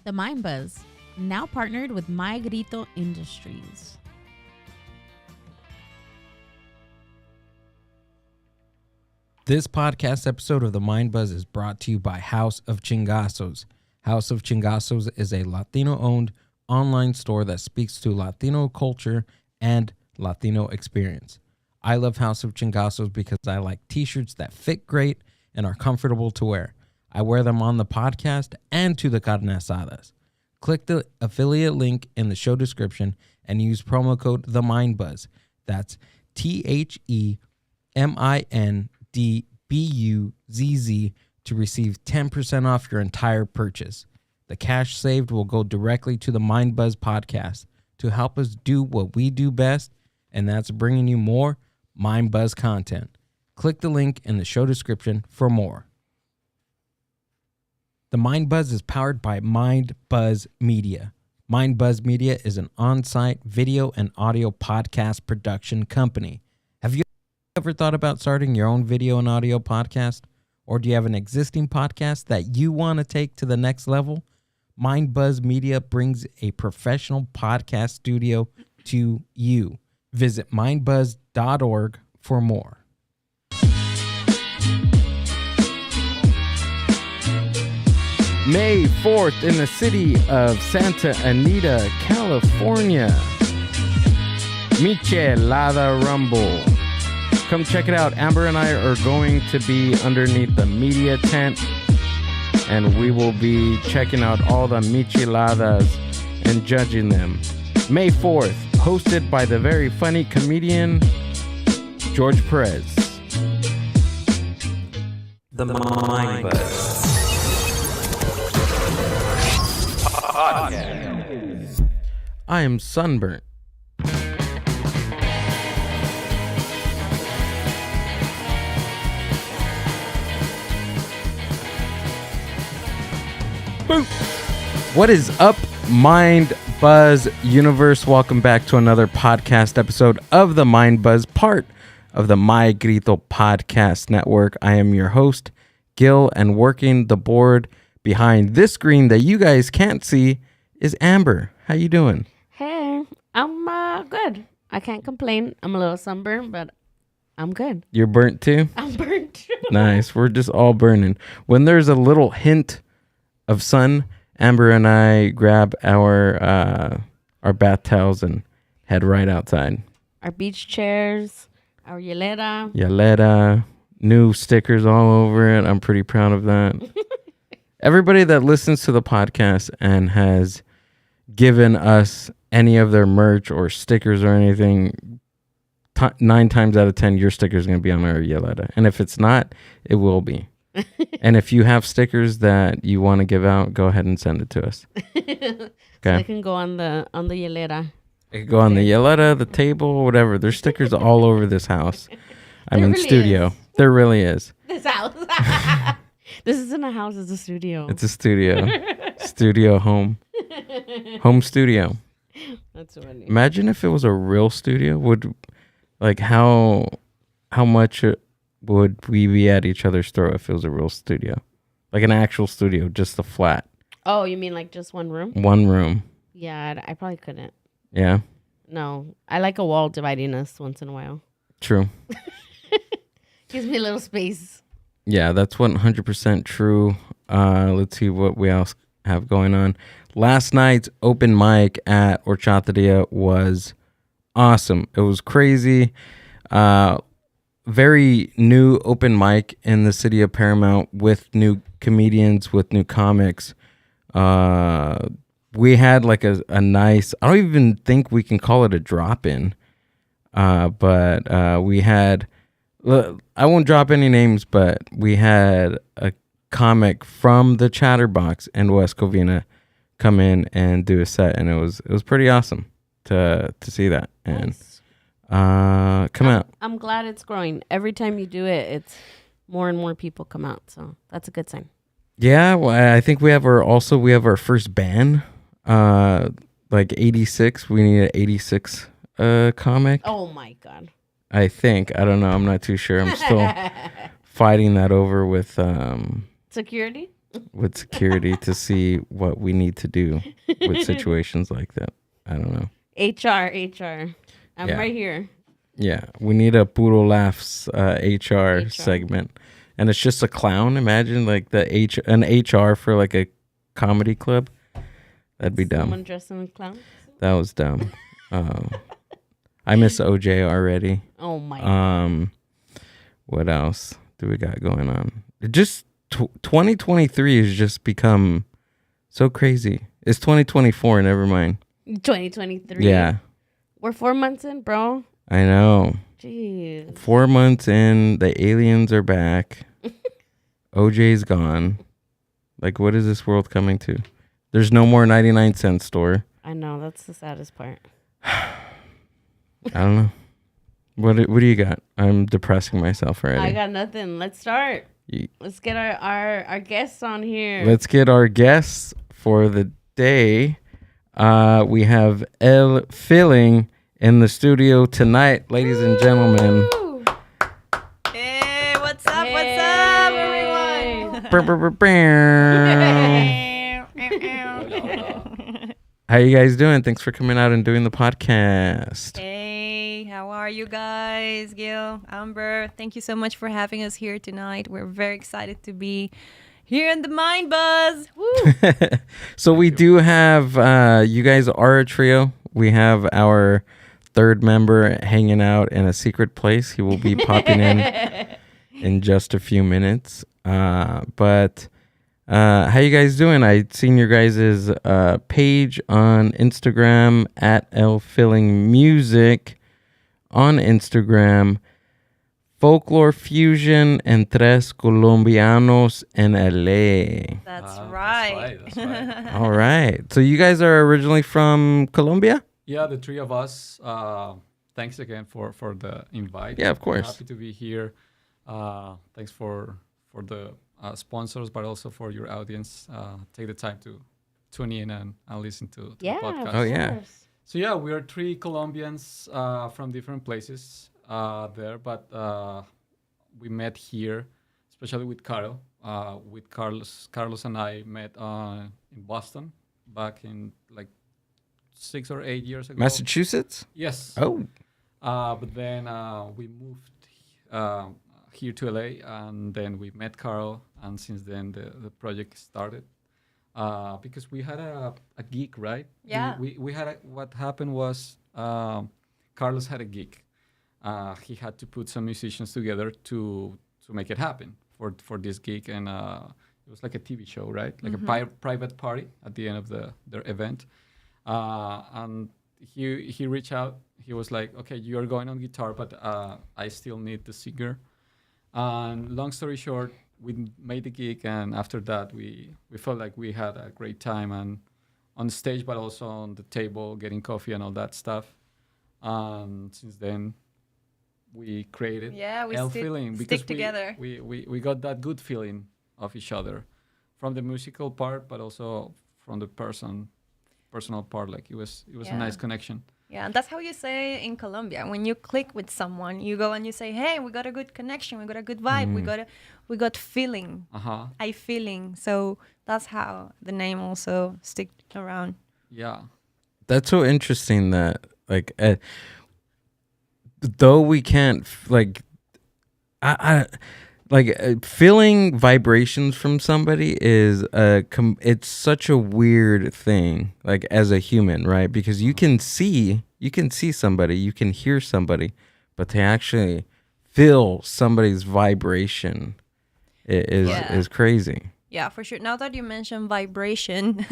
The Mind Buzz, now partnered with My Grito Industries. This podcast episode of The Mind Buzz is brought to you by House of Chingazos. House of Chingazos is a Latino-owned online store that speaks to Latino culture and Latino experience. I love House of Chingazos because I like t-shirts that fit great and are comfortable to wear. I wear them on the podcast and to the carne asadas. Click the affiliate link in the show description and use promo code TheMindBuzz. That's TheMindBuzz to receive 10% off your entire purchase. The cash saved will go directly to the Mind Buzz podcast to help us do what we do best, and that's bringing you more Mind Buzz content. Click the link in the show description for more. The Mind Buzz is powered by Mind Buzz Media. Mind Buzz Media is an on-site video and audio podcast production company. Have you ever thought about starting your own video and audio podcast? Or do you have an existing podcast that you want to take to the next level? Mind Buzz Media brings a professional podcast studio to you. Visit mindbuzz.org for more. May 4th in the city of Santa Anita, California. Michelada Rumble. Come check it out. Amber and I are going to be underneath the media tent, and we will be checking out all the micheladas and judging them. May 4th, hosted by the very funny comedian George Perez. The Mind Buzz. I am sunburnt. Boop. What is up, Mind Buzz universe? Welcome back to another podcast episode of the Mind Buzz, part of the My Grito podcast network. I am your host, Gil, and working the board behind this screen that you guys can't see is Amber. How you doing? Hey, I'm good. I can't complain. I'm a little sunburned, but I'm good. You're burnt too? I'm burnt. Nice. We're just all burning. When there's a little hint of sun, Amber and I grab our bath towels and head right outside. Our beach chairs, our Yaleta. Yaleta, new stickers all over it. I'm pretty proud of that. Everybody that listens to the podcast and has given us any of their merch or stickers or anything, 9 times out of 10, your sticker is going to be on our Yaleta. And if it's not, it will be. And if you have stickers that you want to give out, go ahead and send it to us. Okay. So it can go on the Yaleta. It can go on the Yaleta, the table, whatever. There's stickers all over this house. Studio. Is. There really is. This house. This isn't a house, it's a studio. It's a studio. Studio home. Home studio. That's funny. Imagine if it was a real studio. How much would we be at each other's throat if it was a real studio? Like an actual studio, just a flat. Oh, you mean like just one room? One room. Yeah, I probably couldn't. Yeah? No. I like a wall dividing us once in a while. True. Gives me a little space. Yeah, that's 100% true. Let's see what we else have going on. Last night's open mic at Horchateria was awesome. It was crazy. Very new open mic in the city of Paramount with new comedians, with new comics. We had like a nice, I don't even think we can call it a drop-in. But we had, I won't drop any names, but we had a comic from the Chatterbox in West Covina come in and do a set, and it was pretty awesome to see that. And Nice. Come out. I'm glad it's growing. Every time you do it, it's more and more people come out. So that's a good sign. Yeah, well, I think we have our first band. Like 86. We need an 86 comic. Oh my God. I think. I don't know. I'm not too sure. I'm still fighting that over with Security? with security to see what we need to do with situations like that. I don't know. HR. I'm Yeah. right here. Yeah, we need a Puro Laughs HR HR. segment. And it's just a clown. Imagine like an HR for like a comedy club. That'd be dumb. Someone dressed in a clown. That was dumb. I miss OJ already. Oh my god. What else do we got going on? It just 2023 has just become so crazy. It's 2024, never mind. 2023. Yeah, We're 4 months in, bro. I know. Jeez. 4 months in, the aliens are back. OJ's gone. Like, what is this world coming to? There's no more 99-cent store. I know, that's the saddest part. I don't know. What do you got? I'm depressing myself already. I got nothing. Let's start. Let's get our guests on here. Let's get our guests for the day. We have El Filling in the studio tonight, ladies and gentlemen. Woo! Hey, what's up? Hey. What's up, everyone? How you guys doing? Thanks for coming out and doing the podcast. Hey, how are you guys? Gil, Amber, thank you so much for having us here tonight. We're very excited to be here in the Mind Buzz. Woo! So we do have, you guys are a trio. We have our third member hanging out in a secret place. He will be popping in just a few minutes. But how you guys doing? I'd seen your guys' page on Instagram at El Filling Music on Instagram. Folklore Fusion and Tres Colombianos en LA. That's right. That's right. All right. So you guys are originally from Colombia? Yeah, the three of us. Thanks again for the invite. Yeah, of course. Happy to be here. Thanks for the sponsors, but also for your audience. Take the time to tune in and listen to the podcast. Oh, yeah. So yeah, we are three Colombians from different places there, but we met here, especially with Carl. With Carlos and I met in Boston back in like 6 or 8 years ago. Massachusetts? Yes. Oh. But then we moved here to LA, and then we met Carl, and since then the project started. Because we had a gig, right? Yeah. We had what happened was Carlos had a gig. He had to put some musicians together to make it happen for this gig, and it was like a TV show, right? Like a private party at the end of their event. And he reached out. He was like, "Okay, you're going on guitar, but I still need the singer." And long story short, we made the gig, and after that, we felt like we had a great time, and on the stage, but also on the table, getting coffee and all that stuff. And since then, we created We El stick Feeling because together. we got that good feeling of each other from the musical part, but also from the personal part. Like it was a nice connection. Yeah, and that's how you say in Colombia. When you click with someone, you go and you say, "Hey, we got a good connection. We got a good vibe. We got feeling. I feeling." So that's how the name also stick around. Yeah. That's so interesting that, like, though we can't, feeling vibrations from somebody is it's such a weird thing, like, as a human, right? Because you can see somebody, you can hear somebody, but to actually feel somebody's vibration is crazy. Yeah, for sure. Now that you mentioned vibration,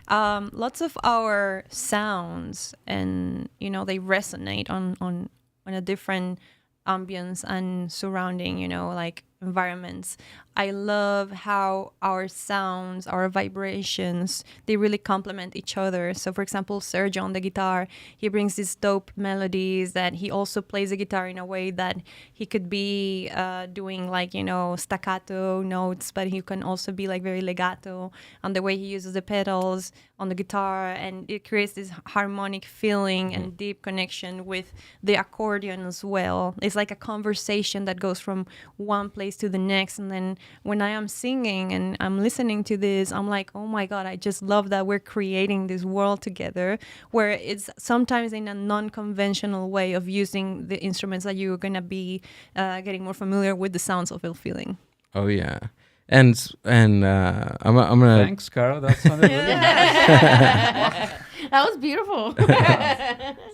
lots of our sounds and they resonate on a different ambience and surrounding, like environments. I love how our sounds, our vibrations, they really complement each other. So for example, Sergio on the guitar, he brings these dope melodies that he also plays the guitar in a way that he could be doing like, staccato notes, but he can also be like very legato on the way he uses the pedals on the guitar, and it creates this harmonic feeling and deep connection with the accordion as well. It's like a conversation that goes from one place place to the next. And then when I am singing and I'm listening to this, I'm like, oh my God, I just love that we're creating this world together, where it's sometimes in a non-conventional way of using the instruments that you're going to be getting more familiar with the sounds of El Feeling. Oh yeah. And I'm gonna Thanks, Cara. That sounded really That was beautiful.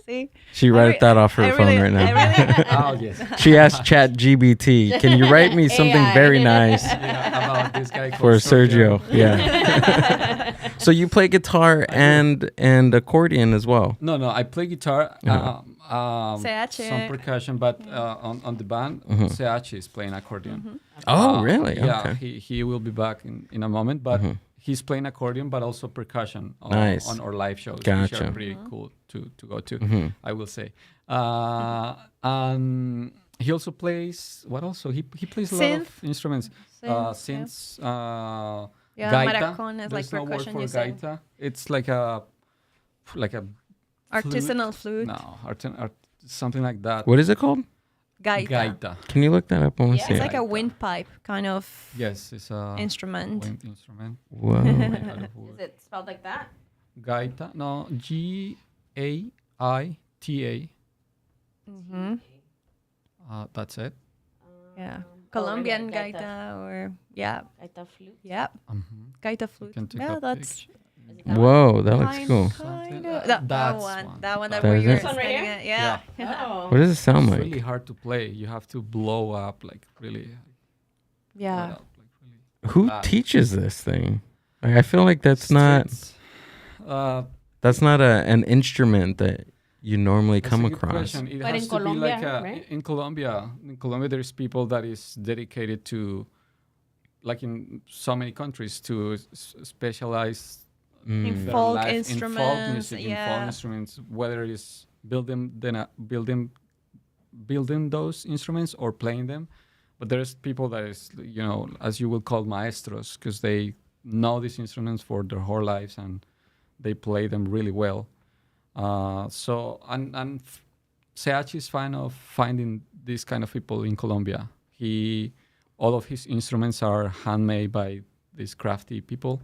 See? she wrote that off her I phone really- right now. I really, Oh, yes. She asked Chat GBT, "Can you write me something AI. very nice Yeah, about this guy called for Sergio?" Yeah. So you play guitar and accordion as well. No, I play guitar, CH. some percussion, but on the band, CH is playing accordion. Oh, really? Yeah, Okay. he will be back in a moment, but he's playing accordion, but also percussion Nice. on our live shows, which Gotcha. are pretty cool to go to, I will say. And he also plays, what also? He plays a lot of Synth. instruments. Synth, Synths, Yeah, gaita. maracón is like There's no word percussion, for you say. gaita. It's like a Artisanal flute. no, something like that. What is it called? Gaita. Gaita. Can you look that up? I want to Yeah. see It's it. like a Gaita. windpipe kind of Yes, it's a instrument. wind instrument. Whoa. Made out of wood. Is it spelled like that? Gaita? No, Gaita. Mm-hmm. That's it. Yeah. Oh, Colombian really? gaita or, yeah. Gaita flute. Yeah. Gaita flute. Can take Yeah, a that's picture. Is it that one? Whoa, that looks cool. Kind Uh, of. That that's one. one. That one that That where is you're it? This one right standing here? at. Yeah. Oh. What does it sound It's like? really hard to play. You have to blow up like really. Yeah. blow it up, like, really. Who Ah. teaches this thing? Like, I feel like that's not Streets. an instrument that you normally That's come a good across. question. It But has in to be like Colombia, a, right? in Colombia, there's people that is dedicated to, like in so many countries, to specialize In their folk life in folk instruments. music, in folk Yeah. instruments, whether it's building those instruments or playing them. But there's people that is, as you will call maestros, because they know these instruments for their whole lives and they play them really well. CH is fine of finding these kind of people in Colombia. All of his instruments are handmade by these crafty people,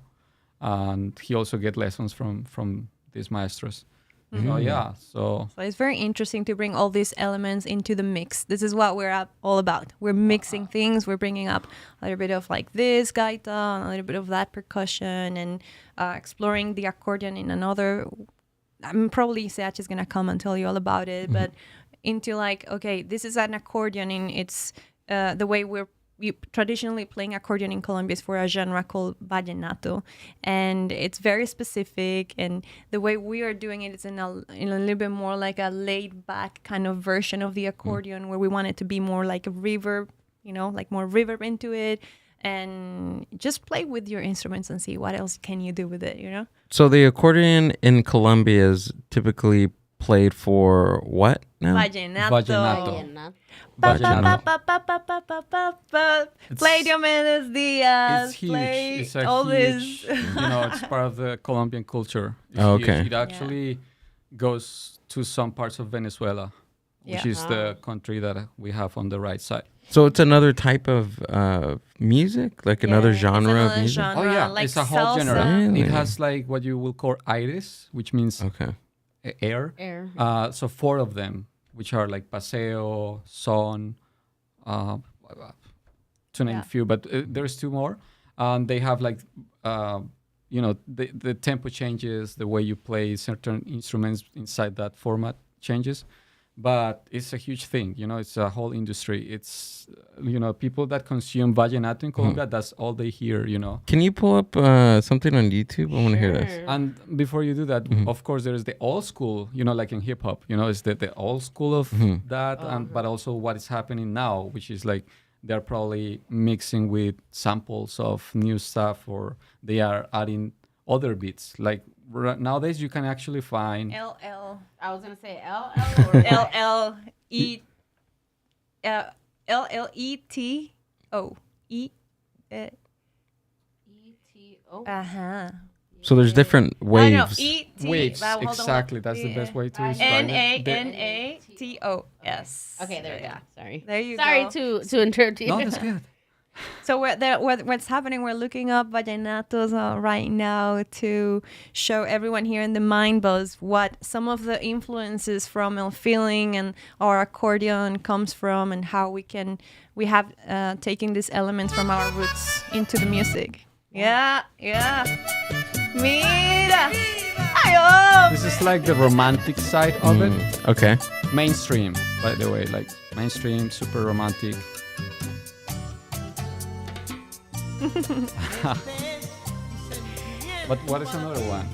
and he also get lessons from these maestros. So yeah, So it's very interesting to bring all these elements into the mix. This is what we're all about. We're mixing things. We're bringing up a little bit of like this gaita, and a little bit of that percussion, and exploring the accordion in another. Probably CH is gonna come and tell you all about it, but into like, okay, this is an accordion in its the way we traditionally playing accordion in Colombia is for a genre called vallenato, and it's very specific. And the way we are doing it is in a little bit more like a laid back kind of version of the accordion, where we want it to be more like a reverb, like more reverb into it, and just play with your instruments and see what else can you do with it, So the accordion in Colombia is typically played for what now? Vallenato. Vallenato. Ba, Vallenato. ba, ba, ba, ba, ba, ba, ba, ba. Play Diomedes Diaz. it's huge. Play It's a all huge, this. it's part of the Colombian culture. It's Oh, huge. okay. It actually goes to some parts of Venezuela, which Yeah. is the country that we have on the right side. So it's another type of music, like another Yeah, it's genre of another music. genre. Oh yeah, like it's a whole salsa. genre. Really? It has like what you will call aires, which means Okay. air. Air. So 4 of them, which are like paseo, son, to name Yeah. a few, but there's 2 more. They have like, the tempo changes, the way you play certain instruments inside that format changes. But it's a huge thing, it's a whole industry. It's, people that consume vallenato in Colombia, that's all they hear, Can you pull up something on YouTube? I want to hear this. Sure. And before you do that, of course, there is the old school, like in hip hop, it's the old school of that, but also what is happening now, which is like they're probably mixing with samples of new stuff, or they are adding other beats. Like nowadays, you can actually find LL. I was gonna say LL or LLE. LLETO. ETO. Uh-huh. So there's different I know. waves. E-T. waves. but hold on. Exactly, that's the best way to describe it. NANATO. Yes. Okay, there you go. Yeah. Sorry. There you Sorry go. to interrupt you. No, that's good. So what's happening? We're looking up vallenatos right now to show everyone here in the Mind Buzz what some of the influences from El Feeling and our accordion comes from, and how we have taken these elements from our roots into the music. Yeah. Mira. Ay, oh. This is like the romantic side of it. Okay. Mainstream, by the way, like mainstream, super romantic. But what is another one?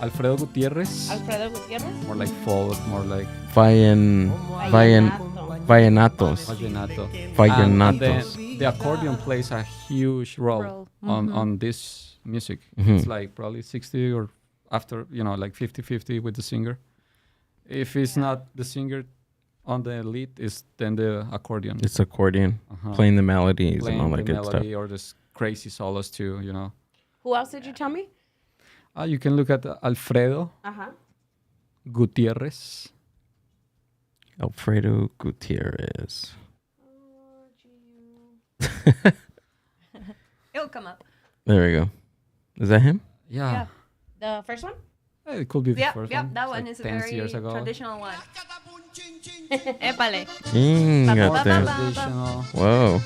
Alfredo Gutierrez. Alfredo Gutierrez. More like folk, more like Vallenatos. vallenato. And Vallenatos. then the accordion plays a huge role on this music. It's like probably 60 or after, like 50-50 with the singer. If it's not the singer on the lead, it's then the accordion. It's accordion playing the melodies and all that good stuff. Or this crazy solos too, Who else did you tell me? You can look at Alfredo Gutierrez. Alfredo Gutierrez. It'll come up. There we go. Is that him? Yeah. The first one? It could be the Yep, first yep. one. That It's one like is a 10 very years ago. traditional one. Épale. Ingate. Traditional. Whoa.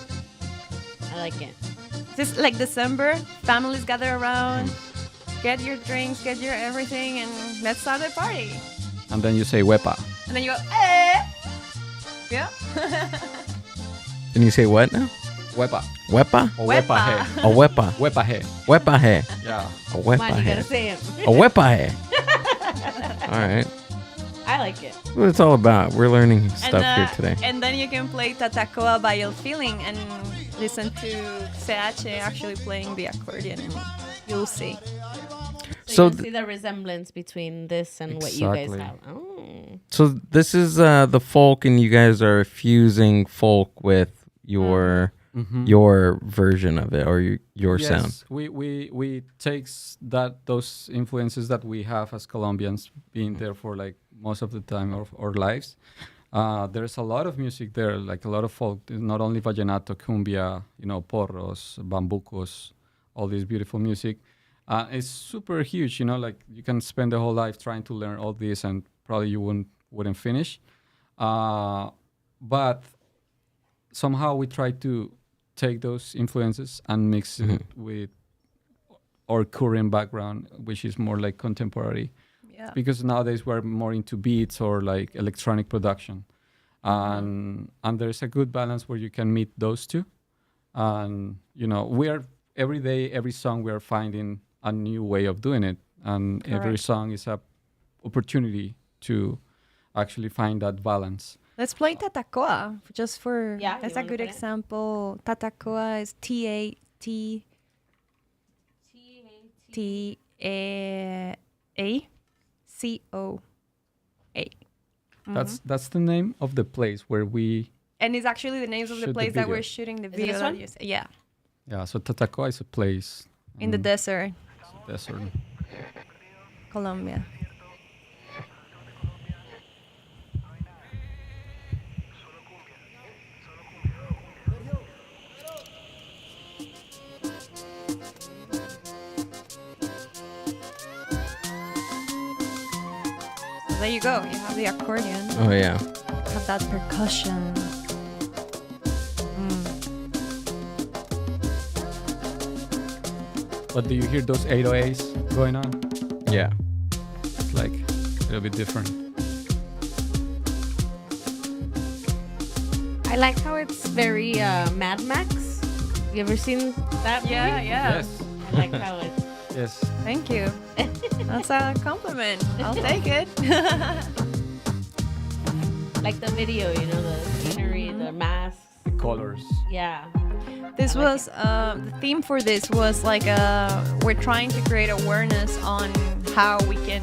I like it. Just like December, families gather around, get your drinks, get your everything, and let's start the party. And then you say wepa. And then you go, eh. Yeah. And you say what now? Wepa. Wepa? Or Wepa. wepa he. A wepa. Wepa he. Wepa he. Yeah. A wepa Come on, you gotta he. say it. A wepa he. All right. I like it. That's what it's all about. We're learning stuff here today. And then you can play Tatacoa by El Feeling and listen to CH actually playing the accordion, and you'll see. So So you can see the resemblance between this and what you guys Exactly. have. Oh. So this is the folk, and you guys are fusing folk with your version of it, or your sound. Yes, we takes those influences that we have as Colombians, being there for like most of the time of our lives. There's a lot of music there, like a lot of folk, not only vallenato, cumbia, porros, bambucos, all this beautiful music. It's super huge, like you can spend the whole life trying to learn all this, and probably you wouldn't finish. But somehow we try to take those influences and mix it with our current background, which is more like contemporary. Yeah. Because nowadays we're more into beats or like electronic production, and there's a good balance where you can meet those two. And we are every day, every song we are finding a new way of doing it, and every Correct. song is a opportunity to actually find that balance. Let's play Tatacoa just for Yeah, that's you a wanna good play it? example. Tatacoa is Tatacoa. That's the name of the place where we And it's actually the names of the Shoot the place that video. we're shooting the it video. this that one? you yeah, so Tatacoa is a place in the desert, desert. Colombia. So there you go. You have the accordion. Oh yeah. Have that percussion. But do you hear those 808s going on? Yeah. It's like a little bit different. I like how it's very Mad Max. You ever seen that movie? Yeah. Yes. I like how it's... Yes. Thank you. That's a compliment. I'll take it. Like the video, the scenery, the masks. The colors. Yeah. This was the theme for this was like we're trying to create awareness on how we can,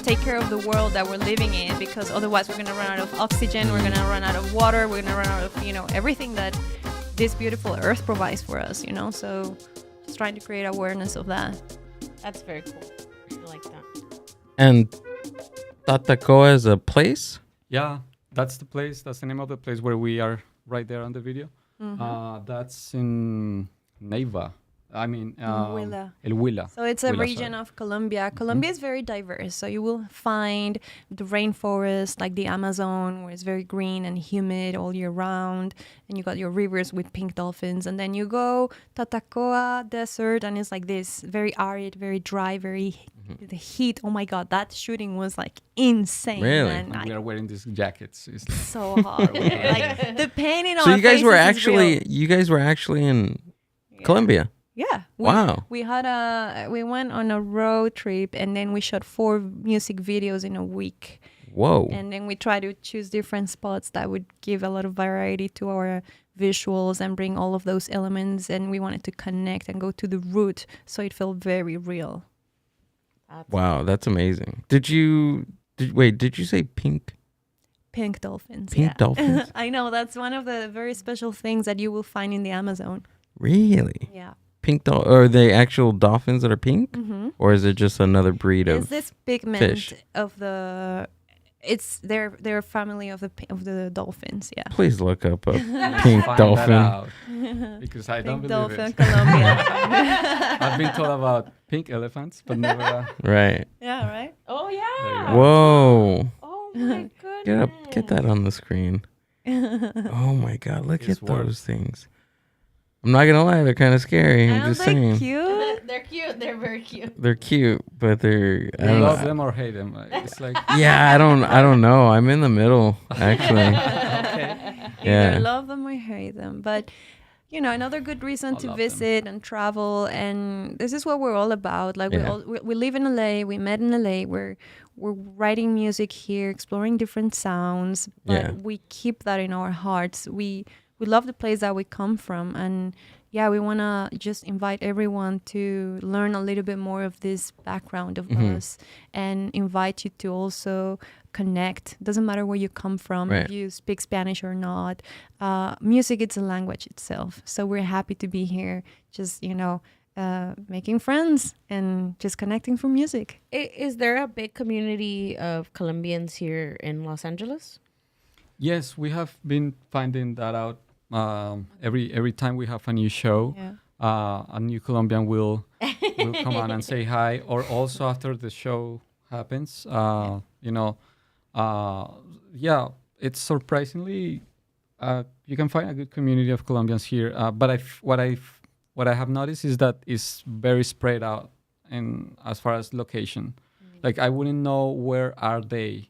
take care of the world that we're living in, because otherwise we're gonna run out of oxygen, we're gonna run out of water, we're gonna run out of everything that this beautiful earth provides for us. So just trying to create awareness of that. That's very cool. I like that. And Tatacoa is a place? Yeah, that's the place. That's the name of the place where we are right there on the video. That's in Neiva. I mean, Huila. El Huila. So it's a Huila, region sorry. of Colombia. Colombia is very diverse. So you will find the rainforest, like the Amazon, where it's very green and humid all year round. And you got your rivers with pink dolphins. And then you go Tatacoa Desert, and it's like this very arid, very dry, very the heat. Oh my God, that shooting was like insane. Really? Man. And we are wearing these jackets. It's like, So hot. Like the pain in So our you guys were faces is real. actually in Colombia. Yeah. Wow. We went on a road trip, and then we shot 4 music videos in a week. Whoa. And then we try to choose different spots that would give a lot of variety to our visuals and bring all of those elements. And we wanted to connect and go to the root, so it felt very real. Wow, that's amazing. Did you say pink? Pink dolphins. Pink yeah. dolphins? I know, that's one of the very special things that you will find in the Amazon. Really? Yeah. Pink are they actual dolphins that are pink? Or is it just another breed It's of this pigment fish? of the. It's their family of the dolphins. Yeah. Please look up a pink find that dolphin. out, because I don't Pink believe dolphin, it. Colombia. I've been told about pink elephants, but never. Right. Yeah. Right. Oh There yeah. you go. Whoa. Oh my goodness. Get that on the screen. Oh my God, look It's at those things. I'm not gonna lie, they're kind of scary. I'm Aren't just they saying. cute? They're cute. They're very cute. They're cute, but they're I You don't love know. them or hate them. It's like, Yeah, I don't know. I'm in the middle, actually. okay. Yeah. Either love them or hate them. But another good reason I to love them. visit and travel, and this is what we're all about. Like Yeah. we live in LA. We met in LA. We're writing music here, exploring different sounds, but Yeah. we keep that in our hearts. We love the place that we come from, and yeah, we want to just invite everyone to learn a little bit more of this background of us, and invite you to also connect. Doesn't matter where you come from, Right. if you speak Spanish or not. Music, it's a language itself. So we're happy to be here, just making friends and just connecting through music. Is there a big community of Colombians here in Los Angeles? Yes, we have been finding that out. Every time we have a new show, Yeah. a new Colombian will come on and say hi. Or also after the show happens, it's surprisingly you can find a good community of Colombians here. But what I have noticed is that it's very spread out, in as far as location. Like I wouldn't know where are they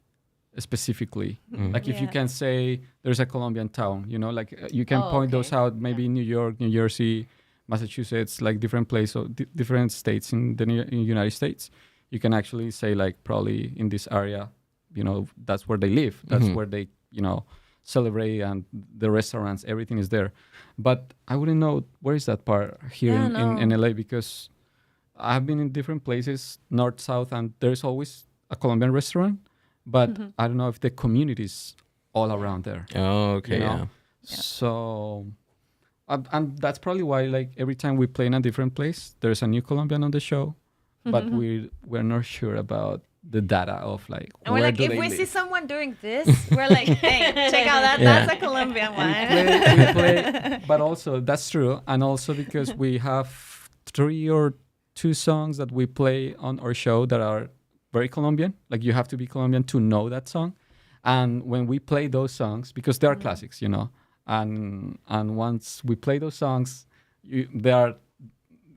specifically. Like if you Yeah. can say there's a Colombian town, like you can Oh, point okay. those out. Maybe New York, New Jersey, Massachusetts, like different places, or different states in the United States. You can actually say like probably in this area, that's where they live. That's where they, celebrate, and the restaurants, everything is there. But I wouldn't know where is that part here Yeah, in no. LA, because I've been in different places, north, south, and there's always a Colombian restaurant. But I don't know if the community is all around there. Oh, okay, You know? yeah. So, and that's probably why, like, every time we play in a different place, there's a new Colombian on the show, but we're not sure about the data of like And we're where like, do if they we live. see someone doing this, we're like, hey, check out that. Yeah. That's a Colombian one. we play, but also that's true, and also because we have 3 or 2 songs that we play on our show that are very Colombian. Like you have to be Colombian to know that song, and when we play those songs, because they are classics, and once we play those songs, they are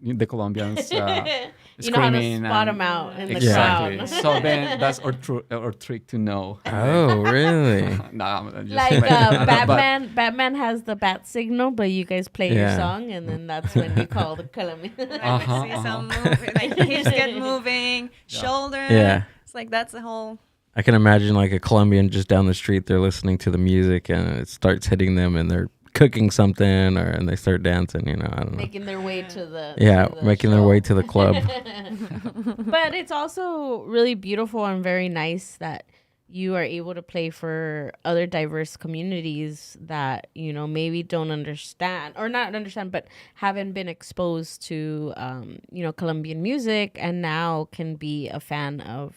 the Colombians You know how to screaming spot and- them out in the exactly. crowd. So then that's our trick to know. Oh, really? No, I'm just Like but- Batman has the bat signal, but you guys play your Yeah. song, and then that's when we call the Colombian. Uh-huh, See some moving, like hips get moving, shoulder. Yeah. It's like that's the whole. I can imagine like a Colombian just down the street. They're listening to the music and it starts hitting them, and they're cooking something, and they start dancing. I don't know. Making their way to the Yeah, to the making their show. way to the club. But it's also really beautiful and very nice that you are able to play for other diverse communities that maybe don't understand, or not understand, but haven't been exposed to Colombian music, and now can be a fan of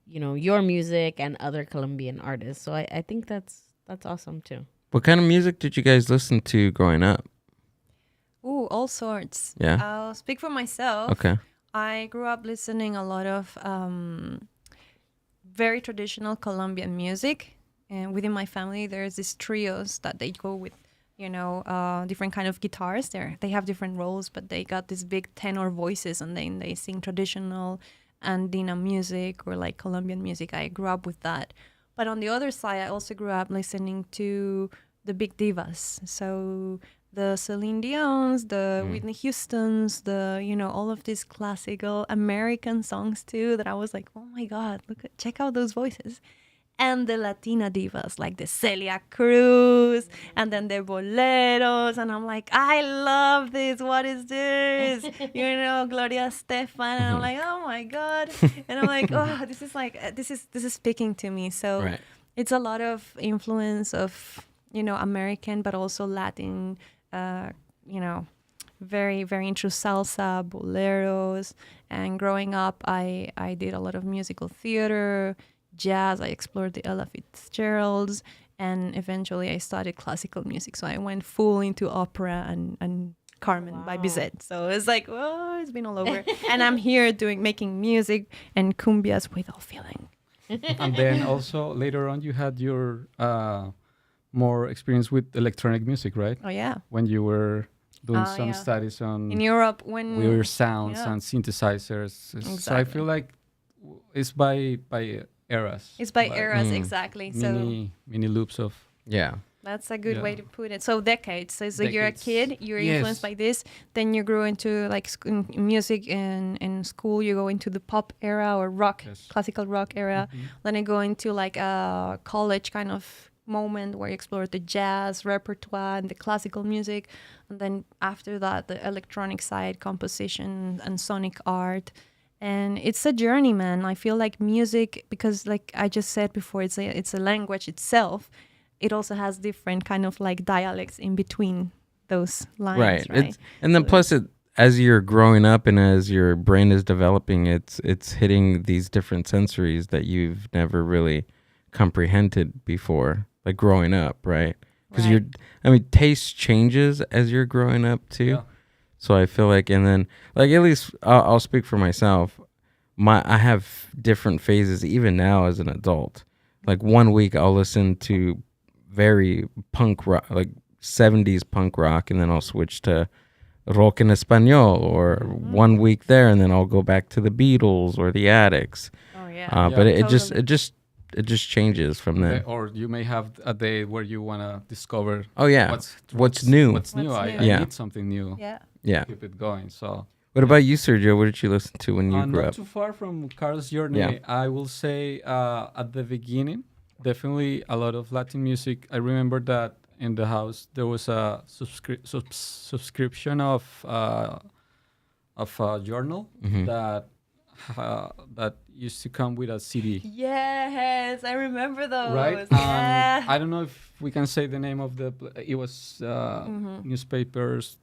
your music and other Colombian artists. So I think that's awesome too. What kind of music did you guys listen to growing up? Ooh, all sorts. Yeah. I'll speak for myself. Okay. I grew up listening a lot of very traditional Colombian music. And within my family, there's these trios that they go with, different kind of guitars. They have different roles, but they got these big tenor voices, and then they sing traditional Andina music or like Colombian music. I grew up with that. But on the other side, I also grew up listening to the big divas. So the Celine Dion's, the Whitney Houston's, all of these classical American songs too, that I was like, oh my God, check out those voices. And the Latina divas, like the Celia Cruz, and then the boleros. And I'm like, I love this. What is this? Gloria Estefan. And I'm like, oh my God. And I'm like, oh, this is like, this is speaking to me. So Right. it's a lot of influence of, American, but also Latin, very, very into salsa, boleros. And growing up, I did a lot of musical theater, jazz. I explored the Ella Fitzgeralds, and eventually I studied classical music. So I went full into opera and Carmen by Bizet. So it's like, oh, it's been all over. And I'm here making music and cumbias with all feeling. And then also later on, you had your more experience with electronic music, right? Oh yeah. When you were doing some yeah. studies on In Europe, when weird sounds yeah. and synthesizers. So I Exactly. feel like it's by eras. it's by Like eras, exactly. So mini loops of Yeah. that's a good Yeah. way to put it. So decades. So you're a Decades. kid, you're Yes. influenced by this. Then you grew into like music in school. You go into the pop era or rock, Yes. classical rock era. Then you go into like a college kind of moment where you explore the jazz repertoire and the classical music. And then after that, the electronic side, composition and sonic art. And it's a journey, man. I feel like music, because like I just said before, it's a language itself. It also has different kind of like dialects in between those lines, right? And then plus as you're growing up and as your brain is developing, it's hitting these different sensories that you've never really comprehended before, like growing up, right? Because Right. taste changes as you're growing up too. Yeah. So I feel like, and then like at least I'll speak for myself. I have different phases even now as an adult. Like 1 week I'll listen to very punk rock, like 70s punk rock, and then I'll switch to rock en español, or 1 week there, and then I'll go back to the Beatles or the Addicts. Oh yeah. But it Totally. just changes from then. Or you may have a day where you want to discover Oh yeah, what's new? What's new? What's I new. Yeah. need something new. Yeah. Yeah. Keep it going. So What about you, Sergio? What did you listen to when you grew not up? too far from Carl's journey. Yeah. I will say at the beginning, definitely a lot of Latin music. I remember that in the house there was a subscription of a journal that used to come with a CD. Yes, I remember those. Right? Yeah. I don't know if we can say the name of it was newspapers.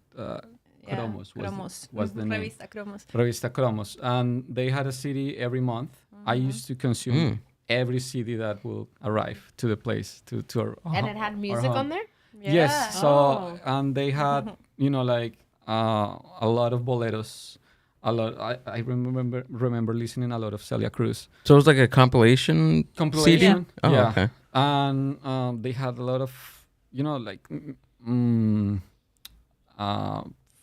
Cromos was the name. Revista Cromos. Revista Cromos, and they had a CD every month. I used to consume every CD that will arrive to the place to our And it had our music home. on there? Yeah. Yes. So Oh. and they had like a lot of boleros. A lot. I remember listening a lot of Celia Cruz. So it was like a compilation Compilation. CD? Oh, yeah. okay. And they had a lot of like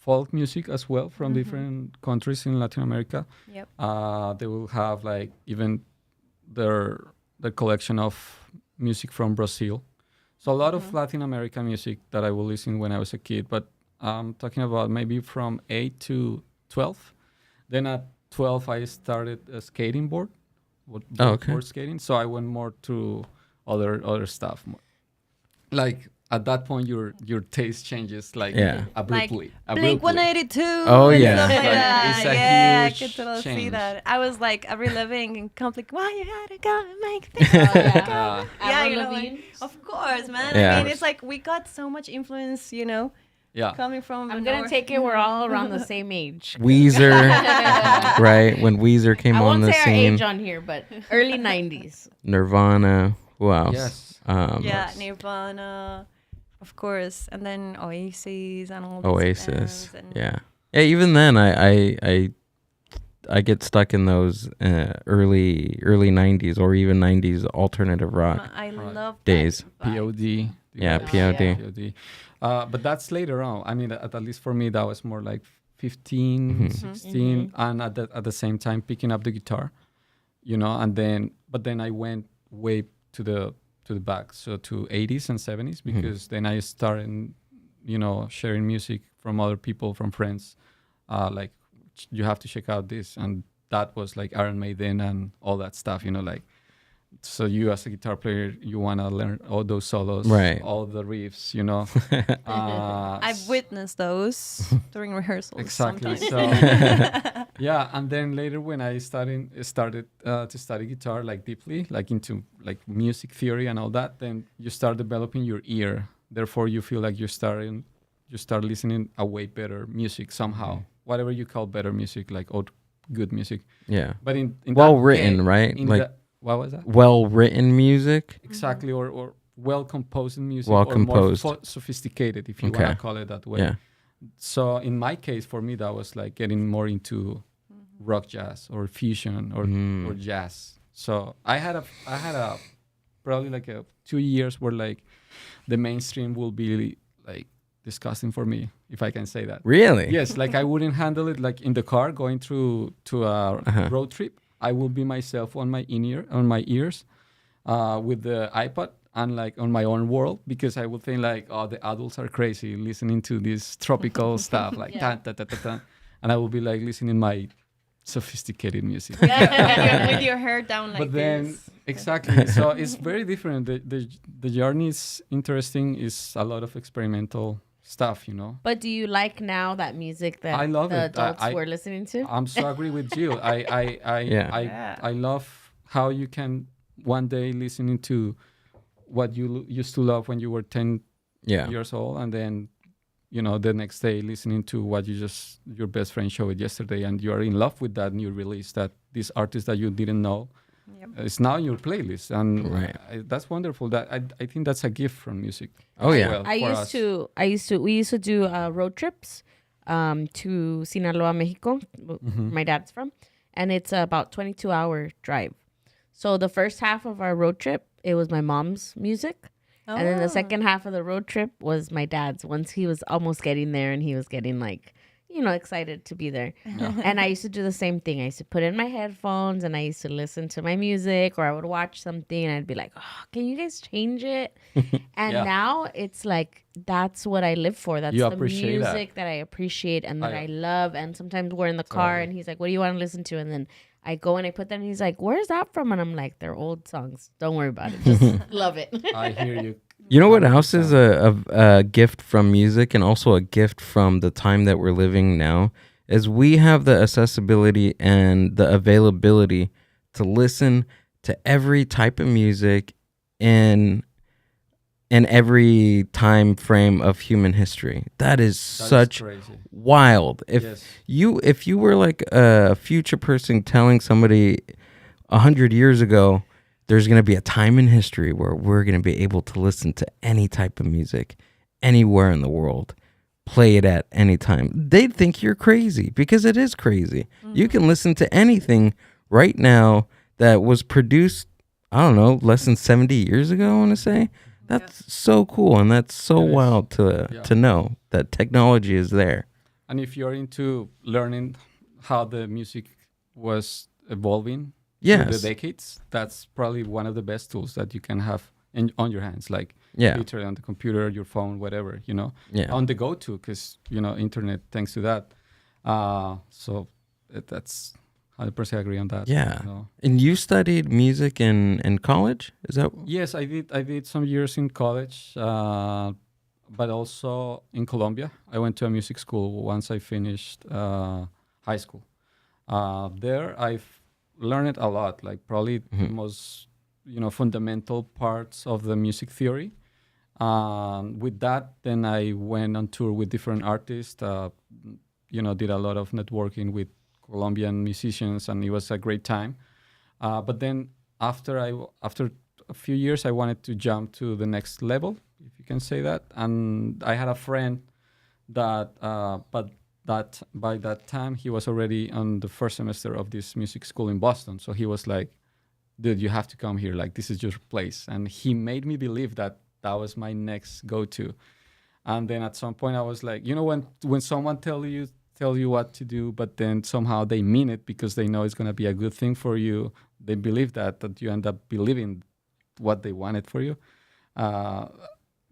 folk music as well from different countries in Latin America. Yep. They will have like even their collection of music from Brazil. So a lot of Latin American music that I will listen when I was a kid, but I'm talking about maybe from 8 to 12. Then at 12 I started a skating board. Board skating. So I went more to other stuff. Like at that point your taste changes like abruptly. Blink 182. Oh, and yeah. stuff like Like, that. it's a Yeah, I huge could totally see change. that. I was like reliving and conflict. Why you gotta go and make things? Yeah. Yeah, Avril like, Lavigne? of course, man. Yeah. I mean, it's like we got so much influence, Yeah. coming from. I'm going to take it we're all around the same age. Weezer, right? When Weezer came I on won't the say our scene, age on here, but early 90s. Nirvana, who else? Yes. Yeah, Nirvana. of course, and then Oasis and all these Oasis. bands and Yeah. Yeah. Even then, I get stuck in those early '90s or even '90s alternative rock I Right. love days. POD. Yeah, guys? POD. POD. But that's later on. I mean, at least for me, that was more like 15, Mhm. 16, and at the same time picking up the guitar, and then I went way to the back, so to 80s and 70s, because then I started, sharing music from other people, from friends, like you have to check out this, and that was like Iron Maiden and all that stuff, like. So you as a guitar player, you want to learn all those solos, Right. all the riffs, I've witnessed those during rehearsals. Exactly. Sometimes. So yeah, and then later when I started to study guitar like deeply, like into like music theory and all that, then you start developing your ear. Therefore, you feel like you start listening a way better music somehow, whatever you call better music, like good music. Yeah. But in Well that written, case- right? in Like the- what was that? well written music. Exactly, or well composed music, Well or more composed. sophisticated, if you Okay. want to call it that way. Yeah. So in my case, for me, that was like getting more into rock jazz or fusion or jazz. So I had a probably like a 2 years where like the mainstream will be like disgusting for me, if I can say that. Really? Yes, like I wouldn't handle it like in the car going through to a road trip. I will be myself on my ears, with the iPod and like on my own world, because I would think like, oh, the adults are crazy listening to this tropical stuff like Yeah. ta ta ta ta ta, and I will be like listening my sophisticated music. with your hair down like But then this. exactly, so it's very different. The journey is interesting. Is a lot of experimental stuff, But do you like now that music that I love the it. adults I- were listening to? I'm so agree with Jill. Yeah. I love how you can one day listening to what you used to love when you were 10 Yeah. years old, and then the next day listening to what your best friend showed yesterday, and you are in love with that new release, that this artist that you didn't know is now in your playlist, and Right. that's wonderful. That I think that's a gift from music. Oh, as yeah. well I for used us. to. We used to do road trips to Sinaloa, Mexico. My dad's from, and it's about 22-hour drive. So the first half of our road trip, it was my mom's music, and then the second half of the road trip was my dad's. Once he was almost getting there, and he was getting like, excited to be there. And I used to do the same thing. I used to put in my headphones and I used to listen to my music, or I would watch something and I'd be like, oh, can you guys change it? And Yeah. now it's like, that's what I live for. That's You the appreciate that. music that I appreciate and that I- I love. And sometimes we're in the car Totally. and he's like, what do you want to listen to? And then I go and I put that and he's like, where's that from? And I'm like, they're old songs. Don't worry about it. Just love it. I hear you. You know what else 100%. is a gift from music, and also a gift from the time that we're living now, is we have the accessibility and the availability to listen to every type of music in every time frame of human history. That is That is such crazy. wild. Yes. If you were like a future person telling somebody 100 years ago, there's going to be a time in history where we're going to be able to listen to any type of music anywhere in the world, play it at any time, they'd think you're crazy, because it is crazy. You can listen to anything right now that was produced, I don't know, less than 70 years ago, I want to say. That's so cool, and that's so It is. wild to Yeah. know that technology is there. And if you're into learning how the music was evolving through the Yes. decades, that's probably one of the best tools that you can have on your hands, like Yeah. literally on the computer, your phone, whatever, Yeah. on the go-to, because, internet, thanks to that. So that's 100% agree on that. Yeah. you know. And you studied music in college? Is that? Yes, I did some years in college, but also in Colombia. I went to a music school once I finished high school. There, I've learned a lot, like probably the most, fundamental parts of the music theory. With that, then I went on tour with different artists. Did a lot of networking with Colombian musicians, and it was a great time. But then after a few years, I wanted to jump to the next level, if you can say that. And I had a friend that, but that by that time he was already on the first semester of this music school in Boston. So he was like, dude, you have to come here. Like, this is your place. And he made me believe that that was my next go-to. And then at some point I was like, when someone tell you what to do, but then somehow they mean it because they know it's going to be a good thing for you. They believe that you end up believing what they wanted for you. Uh,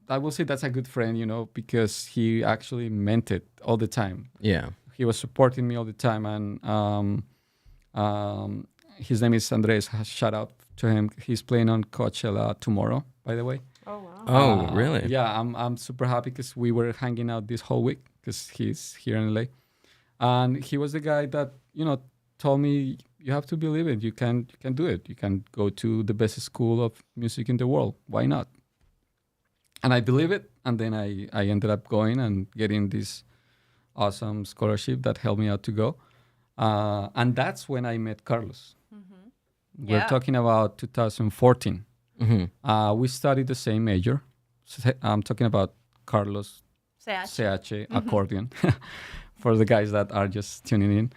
I will say that's a good friend, because he actually meant it all the time. Yeah. He was supporting me all the time. And his name is Andres. Shout out to him. He's playing on Coachella tomorrow, by the way. Oh wow. Oh, really? Yeah, I'm super happy because we were hanging out this whole week because he's here in LA. And he was the guy that, told me, you have to believe it. You can do it. You can go to the best school of music in the world. Why not? And I believe it. And then I ended up going and getting this awesome scholarship that helped me out to go. And that's when I met Carlos. We're Yeah. talking about 2014. Mm-hmm. We studied the same major. I'm talking about Carlos CH accordion for the guys that are just tuning in.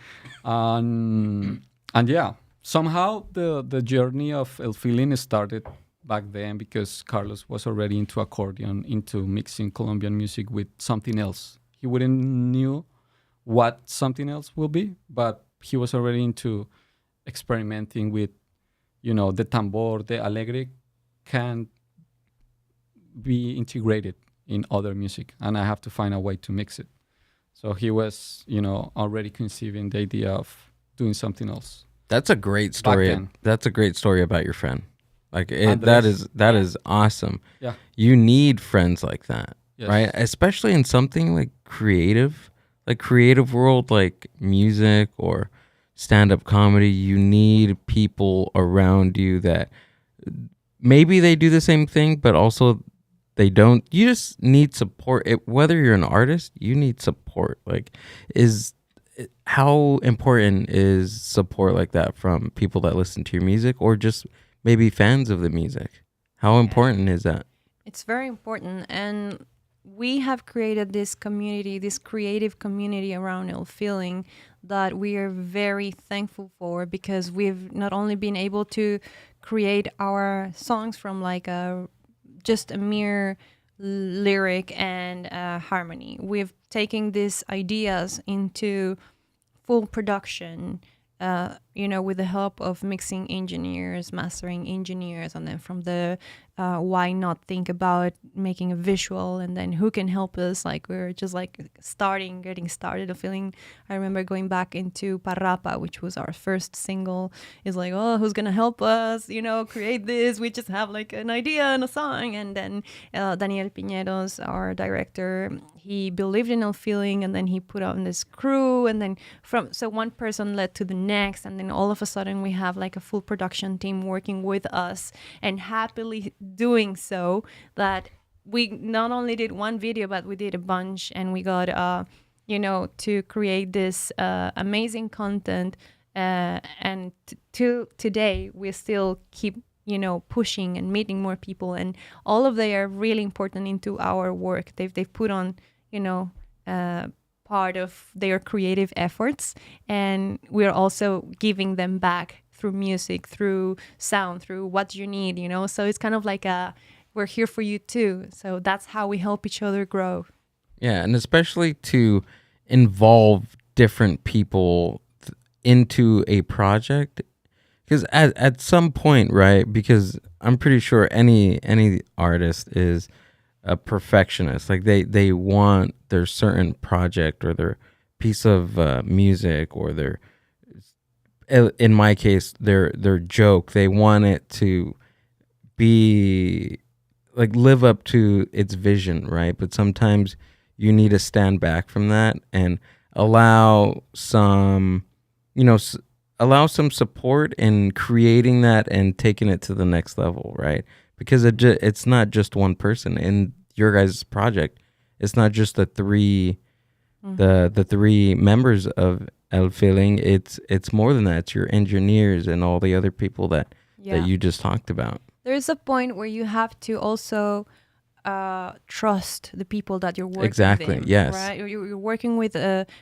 And yeah, somehow the journey of El Feeling started back then because Carlos was already into accordion, into mixing Colombian music with something else. He wouldn't knew what something else will be, but he was already into experimenting with, the tambor, the alegre can be integrated in other music, and I have to find a way to mix it. So he was, already conceiving the idea of doing something else. That's a great story. then. That's a great story about your friend. Like Andres. that is awesome. Yeah. You need friends like that, Yes. right? Especially in something like creative world, like music or stand-up comedy. You need people around you that maybe they do the same thing, but also they don't. You just need support. Whether you're an artist, you need support. How important is support like that from people that listen to your music or just maybe fans of the music? How important is that? It's very important. And we have created this community, this creative community around El Feeling that we are very thankful for, because we've not only been able to create our songs from just a mere lyric and harmony. We've taken these ideas into full production, with the help of mixing engineers, mastering engineers, and then from the why not think about making a visual, and then who can help us? We're just getting started. A feeling. I remember going back into Parrapa, which was our first single. Is who's gonna help us? Create this. We just have an idea and a song, and then Daniel Piñeros, our director, he believed in El Feeling, and then he put on this crew, and then so one person led to the next, and then all of a sudden we have a full production team working with us, and happily doing so that we not only did one video, but we did a bunch, and we got to create this amazing content, and to today we still keep pushing and meeting more people, and all of they are really important into our work. They've put on part of their creative efforts, and we're also giving them back through music, through sound, through what you need, so it's kind of we're here for you too. So that's how we help each other grow. Yeah, and especially to involve different people into a project, because at some point, right, because I'm pretty sure any artist is a perfectionist. They want their certain project or their piece of music, or their, in my case, their joke. They want it to be live up to its vision, right? But sometimes you need to stand back from that and allow some support in creating that and taking it to the next level, right? Because it's not just one person in your guys' project. It's not just the three the three members of El Feeling. It's more than that. It's your engineers and all the other people that you just talked about. There's a point where you have to also trust the people that you're working Exactly, with. yes. Right. You're working with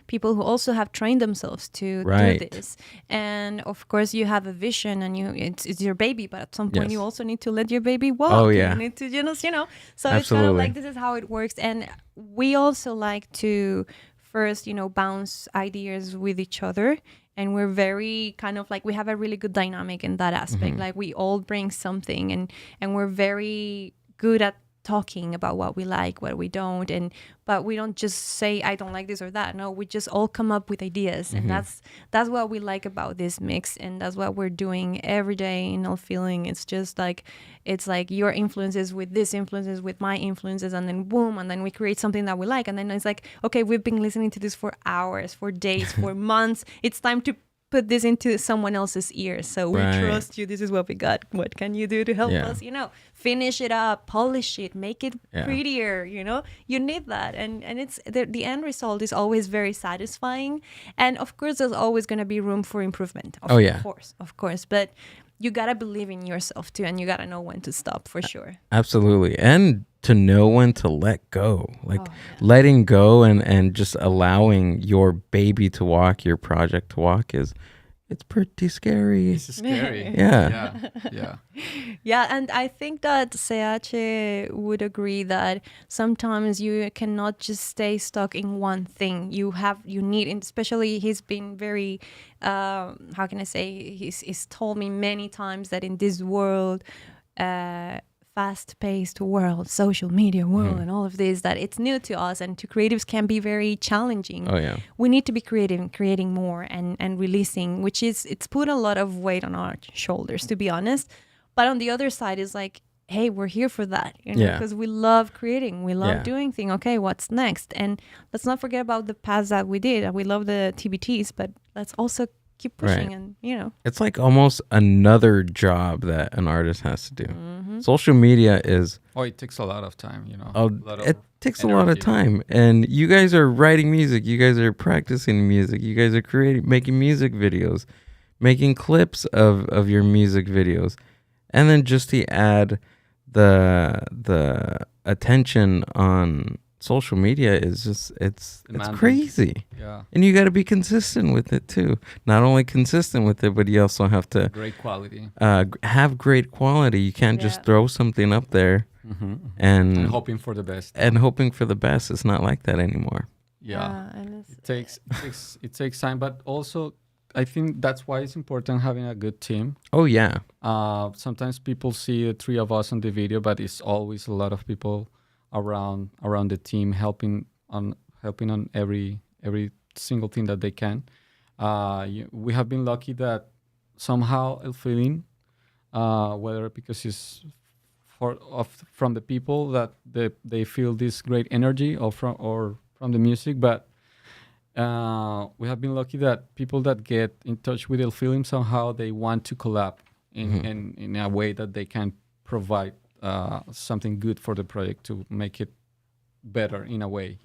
people who also have trained themselves to Right. do this. And of course, you have a vision, and it's your baby. But at some point, Yes. you also need to let your baby walk. Oh, yeah. You need to, So it's kind of Absolutely. like, this is how it works. And we also like to first, bounce ideas with each other. And we're very kind of like, we have a really good dynamic in that aspect. Like, we all bring something, and we're very good at talking about what we like, what we don't, but we don't just say I don't like this or that. No, we just all come up with ideas, and that's what we like about this mix, and that's what we're doing every day in All Feeling. It's like your influences with this influences with my influences, and then boom, and then we create something that we like, and then it's like, okay, we've been listening to this for hours, for days, for months. It's time to put this into someone else's ears. So we Right. trust you. This is what we got. What can you do to help Yeah. us? Finish it up, polish it, make it Yeah. prettier. You need that, and it's the end result is always very satisfying. And of course, there's always going to be room for improvement. Oh, yeah. Of course, but you gotta believe in yourself too, and you gotta know when to stop, for sure. Absolutely. And to know when to let go. Like, Oh, yeah. letting go and just allowing your baby to walk, your project to walk it's pretty scary. It's scary. Yeah. Yeah. Yeah, and I think that CH would agree that sometimes you cannot just stay stuck in one thing. You need, and especially he's been very, how can I say, he's told me many times that in this world, fast-paced world, social media world, and all of this, that it's new to us, and to creatives can be very challenging. Oh, yeah. We need to be creative, creating more and releasing, which is, it's put a lot of weight on our shoulders, to be honest. But on the other side is like, hey, we're here for that, Yeah. because we love creating, we love Yeah. doing things. Okay, what's next? And let's not forget about the paths that we did. We love the TBTs, but let's also keep pushing. Right. And It's like almost another job that an artist has to do. Social media is Oh, it takes a lot of time, it takes a lot of energy. time, and you guys are writing music, you guys are practicing music, you guys are making music videos, making clips of your music videos, and then just to add the attention on social media is just it's Demanding. crazy. Yeah. And you got to be consistent with it too. Not only consistent with it, but you also have to Great quality. have great quality. You can't just Yeah. throw something up there Mm-hmm. and And hoping for the best. and hoping for the best. It's not like that anymore. Yeah. and It takes time, but also I think that's why it's important having a good team. Oh yeah, Sometimes people see the three of us on the video, but it's always a lot of people around the team helping on every single thing that they can. We have been lucky that somehow El Feeling, whether because it's from the people that they feel this great energy or from the music, but we have been lucky that people that get in touch with El Feeling somehow they want to collab in a way that they can provide something good for the project to make it better in a way,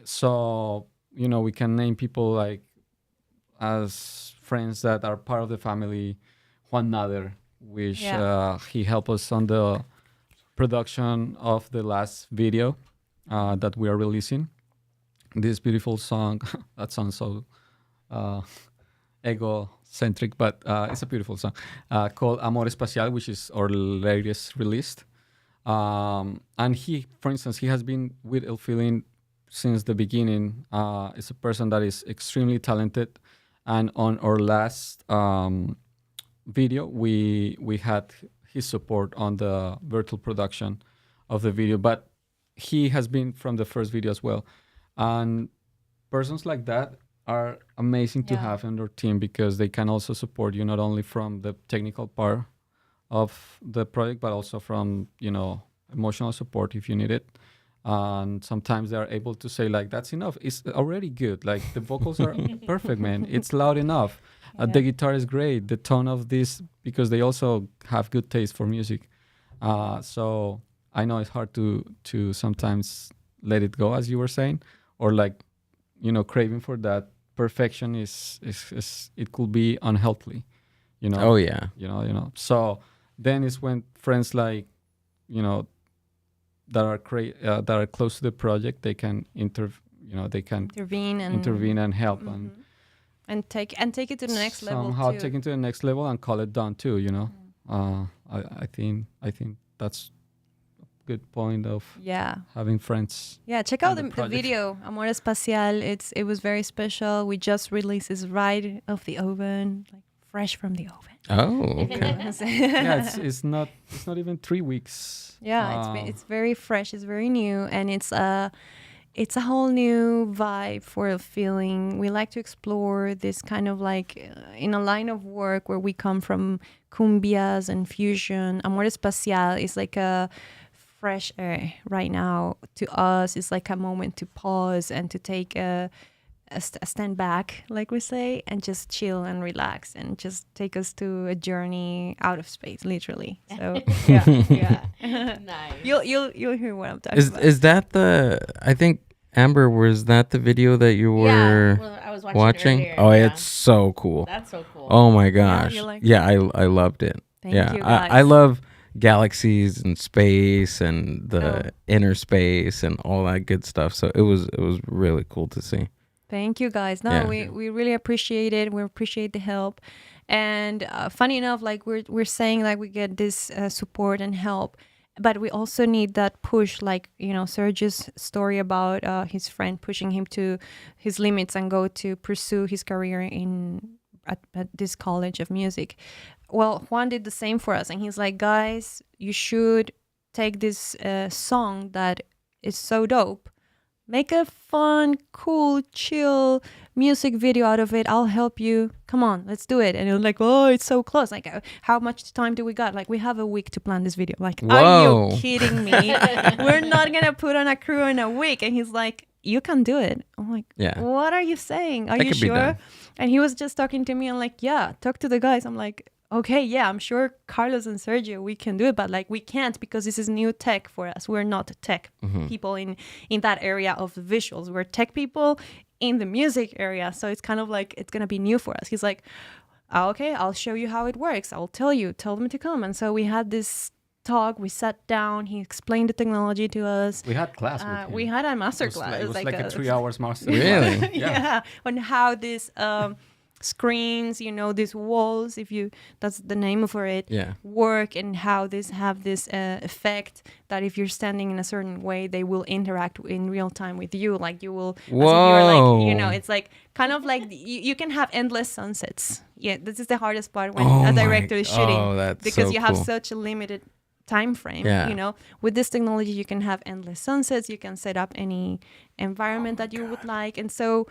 so we can name people like as friends that are part of the family. Juan Nader, which Yeah. he helped us on the production of the last video that we are releasing. This beautiful song that sounds so egocentric, but it's a beautiful song called Amor Espacial, which is our latest released. And he, for instance, he has been with El Feeling since the beginning. Is a person that is extremely talented, and on our last video, we had his support on the virtual production of the video, but he has been from the first video as well. And persons like that are amazing to Yeah. have in your team because they can also support you not only from the technical part of the project, but also from emotional support if you need it. And sometimes they are able to say like, that's enough, it's already good, like the vocals are perfect, man, it's loud enough. The Yeah. guitar is great, the tone of this, because they also have good taste for music. So I know it's hard to sometimes let it go, as you were saying, or like craving for that perfection is it could be unhealthy, oh yeah, So then it's when friends like that are close to the project, they can they can intervene and help and take it to the next level somehow too. take it to the next level and call it done too. I think that's a good point of having friends. Yeah, check out on the video Amor Espacial. It was very special. We just released this right off the oven, like fresh from the oven. Oh, okay. Yeah, it's not even 3 weeks. Yeah, it's very fresh. It's very new, and it's a whole new vibe for a feeling. We like to explore this kind of like in a line of work where we come from cumbias and fusion. Amor Espacial is like a fresh air right now to us. It's like a moment to pause and to take a stand back, like we say, and just chill and relax and just take us to a journey out of space, literally. So yeah. Nice. You'll hear what I'm talking about. Is that I think Amber, was that the video that you were I was watching? Earlier, oh, it's so cool. That's so cool. Oh my gosh. Yeah, I loved it. Thank you, guys. I love galaxies and space and the inner space and all that good stuff. So it was really cool to see. Thank you, guys. No, Yeah. we really appreciate it. We appreciate the help. And funny enough, like we're saying, like we get this support and help, but we also need that push. Like Sergio's story about his friend pushing him to his limits and go to pursue his career at this college of music. Well, Juan did the same for us, and he's like, guys, you should take this song that is so dope. Make a fun, cool, chill music video out of it. I'll help you. Come on, let's do it. And it was like, oh, it's so close. Like, how much time do we got? Like, we have a week to plan this video. Like, Whoa. Are you kidding me? We're not going to put on a crew in a week. And he's like, you can do it. I'm like, Yeah. What are you saying? Are That you could be sure? done. And he was just talking to me. I'm like, yeah, talk to the guys. I'm like, okay, yeah, I'm sure Carlos and Sergio, we can do it, but like we can't because this is new tech for us. We're not tech people in that area of the visuals. We're tech people in the music area. So it's kind of like, it's going to be new for us. He's like, okay, I'll show you how it works. I'll tell them to come. And so we had this talk. We sat down. He explained the technology to us. We had class with him. We had a master class. It was like a 3 hours master Really? class. Yeah. On how this screens, these walls, that's the name for it, work, and how this have this effect that if you're standing in a certain way, they will interact in real time with you. Like you will, as if you're like, it's like kind of like you can have endless sunsets. Yeah, this is the hardest part when a director is shooting, that's because so you have cool. such a limited time frame. Yeah. With this technology, you can have endless sunsets. You can set up any environment that you would like, and so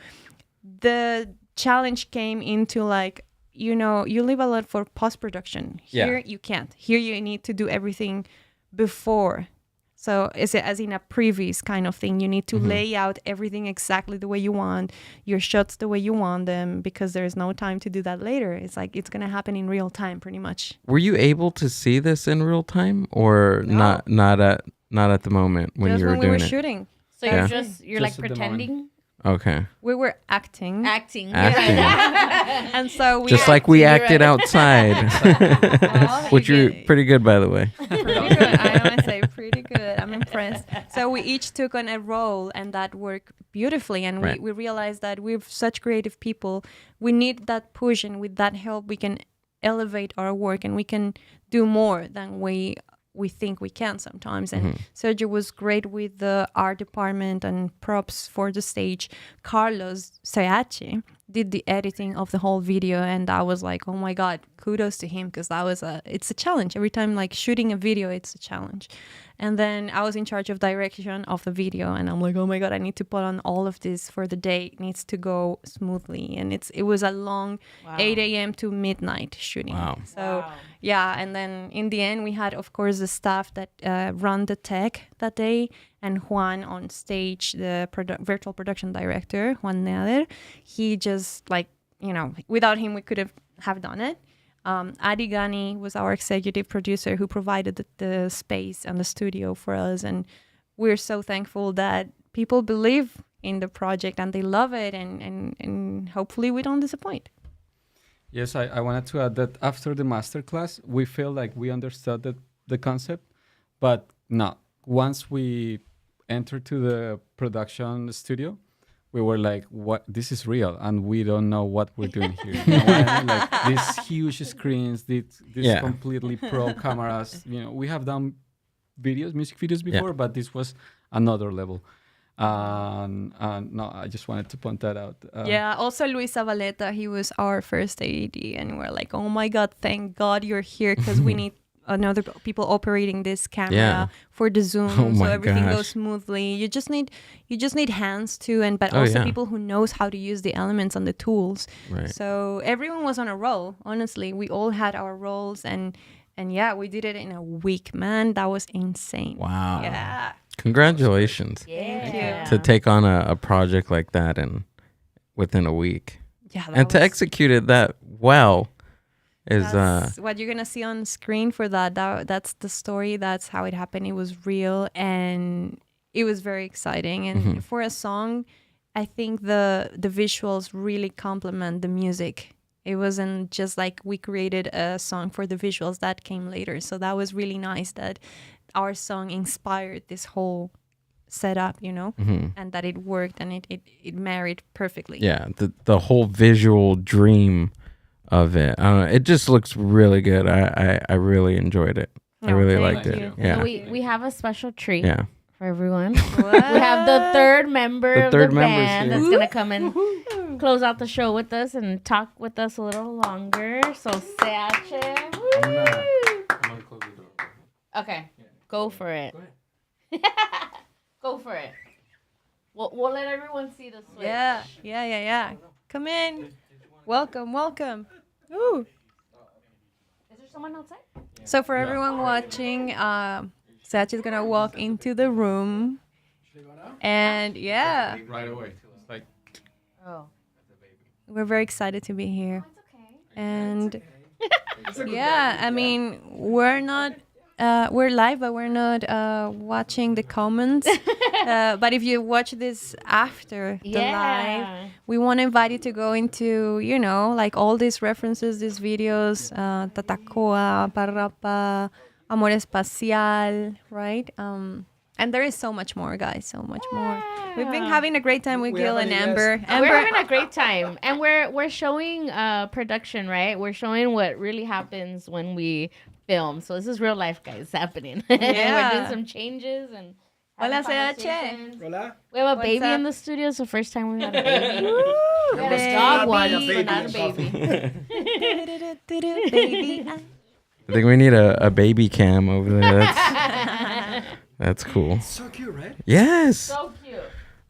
the challenge came into like, you live a lot for post-production. Here you can't. Here you need to do everything before. So as in a previous kind of thing, you need to lay out everything exactly the way you want, your shots the way you want them, because there's no time to do that later. It's like it's going to happen in real time pretty much. Were you able to see this in real time or No. not at the moment when Just you were when we doing were it? shooting. So Yeah. you're like Just at the pretending, Okay. We were acting. acting. And so we Just like we You're acted right. outside, which you're pretty good, by the way. pretty good. I want to say pretty good. I'm impressed. So we each took on a role, and that worked beautifully. And Right. we realized that we're such creative people. We need that push, and with that help, we can elevate our work, and we can do more than we think we can sometimes. And Sergio was great with the art department and props for the stage. Carlos Sayachi did the editing of the whole video, and I was like, oh my god, kudos to him, because it's a challenge. Every time like shooting a video, it's a challenge. And then I was in charge of direction of the video, and I'm like, oh my god, I need to put on all of this for the day. It needs to go smoothly, and it was a long 8 a.m. to midnight shooting. Wow. So yeah, and then in the end, we had, of course, the staff that run the tech that day, and Juan on stage, the virtual production director, Juan Nader. He just without him, we could have done it. Adi Ghani was our executive producer who provided the space and the studio for us. And we're so thankful that people believe in the project and they love it, and hopefully we don't disappoint. Yes, I wanted to add that after the masterclass, we feel like we understood the concept, but once we entered to the production studio, we were like, "What? This is real, and we don't know what we're doing here." You know what I mean? Like these huge screens, these Yeah. completely pro cameras. You know, we have done music videos Yeah. before, but this was another level. And no, I just wanted to point that out. Yeah, also Luis Zavaleta, he was our first AD, and we're like, oh my God, thank God you're here, because we need another people operating this camera Yeah. for the zoom, Oh so my everything gosh. goes smoothly. You just need hands too, but Oh, also yeah. people who knows how to use the elements and the tools. Right. So everyone was on a roll. Honestly, we all had our roles, and yeah, we did it in a week, man. That was insane. Wow. Yeah. Congratulations Yeah. to take on a project like that and within a week. Yeah. And to was- execute it that well is That's what you're gonna see on screen for that's the story. That's how it happened. It was real, and it was very exciting. And for a song, I think the visuals really complement the music. It wasn't just like we created a song for the visuals. That came later. So that was really nice that our song inspired this whole setup, and that it worked, and it married perfectly. yeah, the whole visual dream of it. I don't know, it just looks really good. I really enjoyed it. I Oh, really thank liked you. it. So Yeah. we have a special treat Yeah. for everyone. What? We have the third member The of third the member's band here. that's gonna come and close out the show with us and talk with us a little longer. So Sache. Okay, go for it. Go for it. We'll let everyone see the switch. Yeah. Come in. Welcome. Ooh. Is there someone outside? So for everyone watching, Sach is gonna walk into the room, and yeah, right away. It's like Oh, we're very excited to be here. it's okay. And yeah, I mean, we're live, but we're not watching the comments. But if you watch this after the live, we want to invite you to go into, like all these references, these videos, Tatacoa, Parrapa, Amor Espacial, right? And there is so much more, guys, so much more. We've been having a great time with Gil and Amber. We're having a great time, and we're showing production, right? We're showing what really happens when we film. So this is real life, guys, happening. We're doing some changes and Hola, having CH. conversations. Hola. We have a What's baby up? in the studio. It's the first time we had a baby. We had a dog once, but not a baby. Baby. I think we need a baby cam over there. That's cool. So cute, right? Yes. So cute.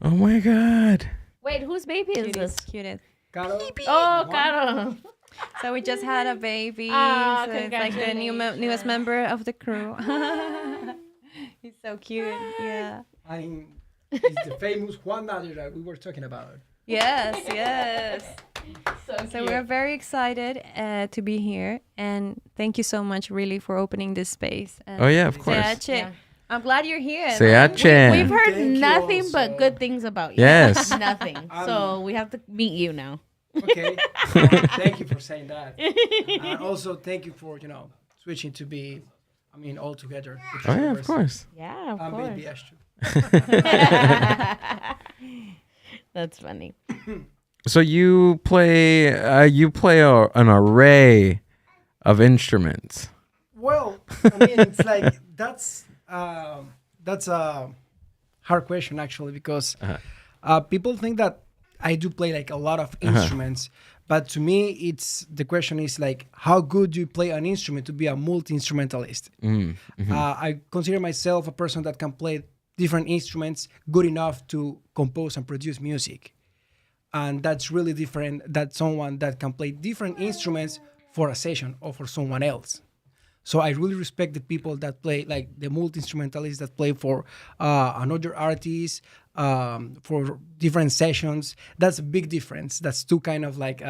Oh my God. Wait, whose baby is this? Cutest. Caro. Oh, Caro. So we just had a baby. Ah, So it's like the newest member of the crew. He's so cute. Yeah. And it's the famous Juan Nader that we were talking about. Yes. So So we're very excited to be here, and thank you so much, really, for opening this space. And Oh yeah, of course. Seache, Yeah. I'm glad you're here. man. Seache. We've heard Thank you nothing also. but good things about you. Yes. Nothing. So we have to meet you now. Okay. Thank you for saying that. And also thank you for, switching to be, all together. which Oh is yeah, the of course. Yeah, of I'm course. baby Ash too. That's funny. So you play an array of instruments. Well, it's like that's a hard question actually because people think that I do play like a lot of instruments, but to me, the question is like how good do you play an instrument to be a multi-instrumentalist? I consider myself a person that can play different instruments good enough to compose and produce music, and that's really different than someone that can play different instruments for a session or for someone else. So I really respect the people that play, like the multi-instrumentalists that play for another artist, for different sessions. That's a big difference. That's two kind of like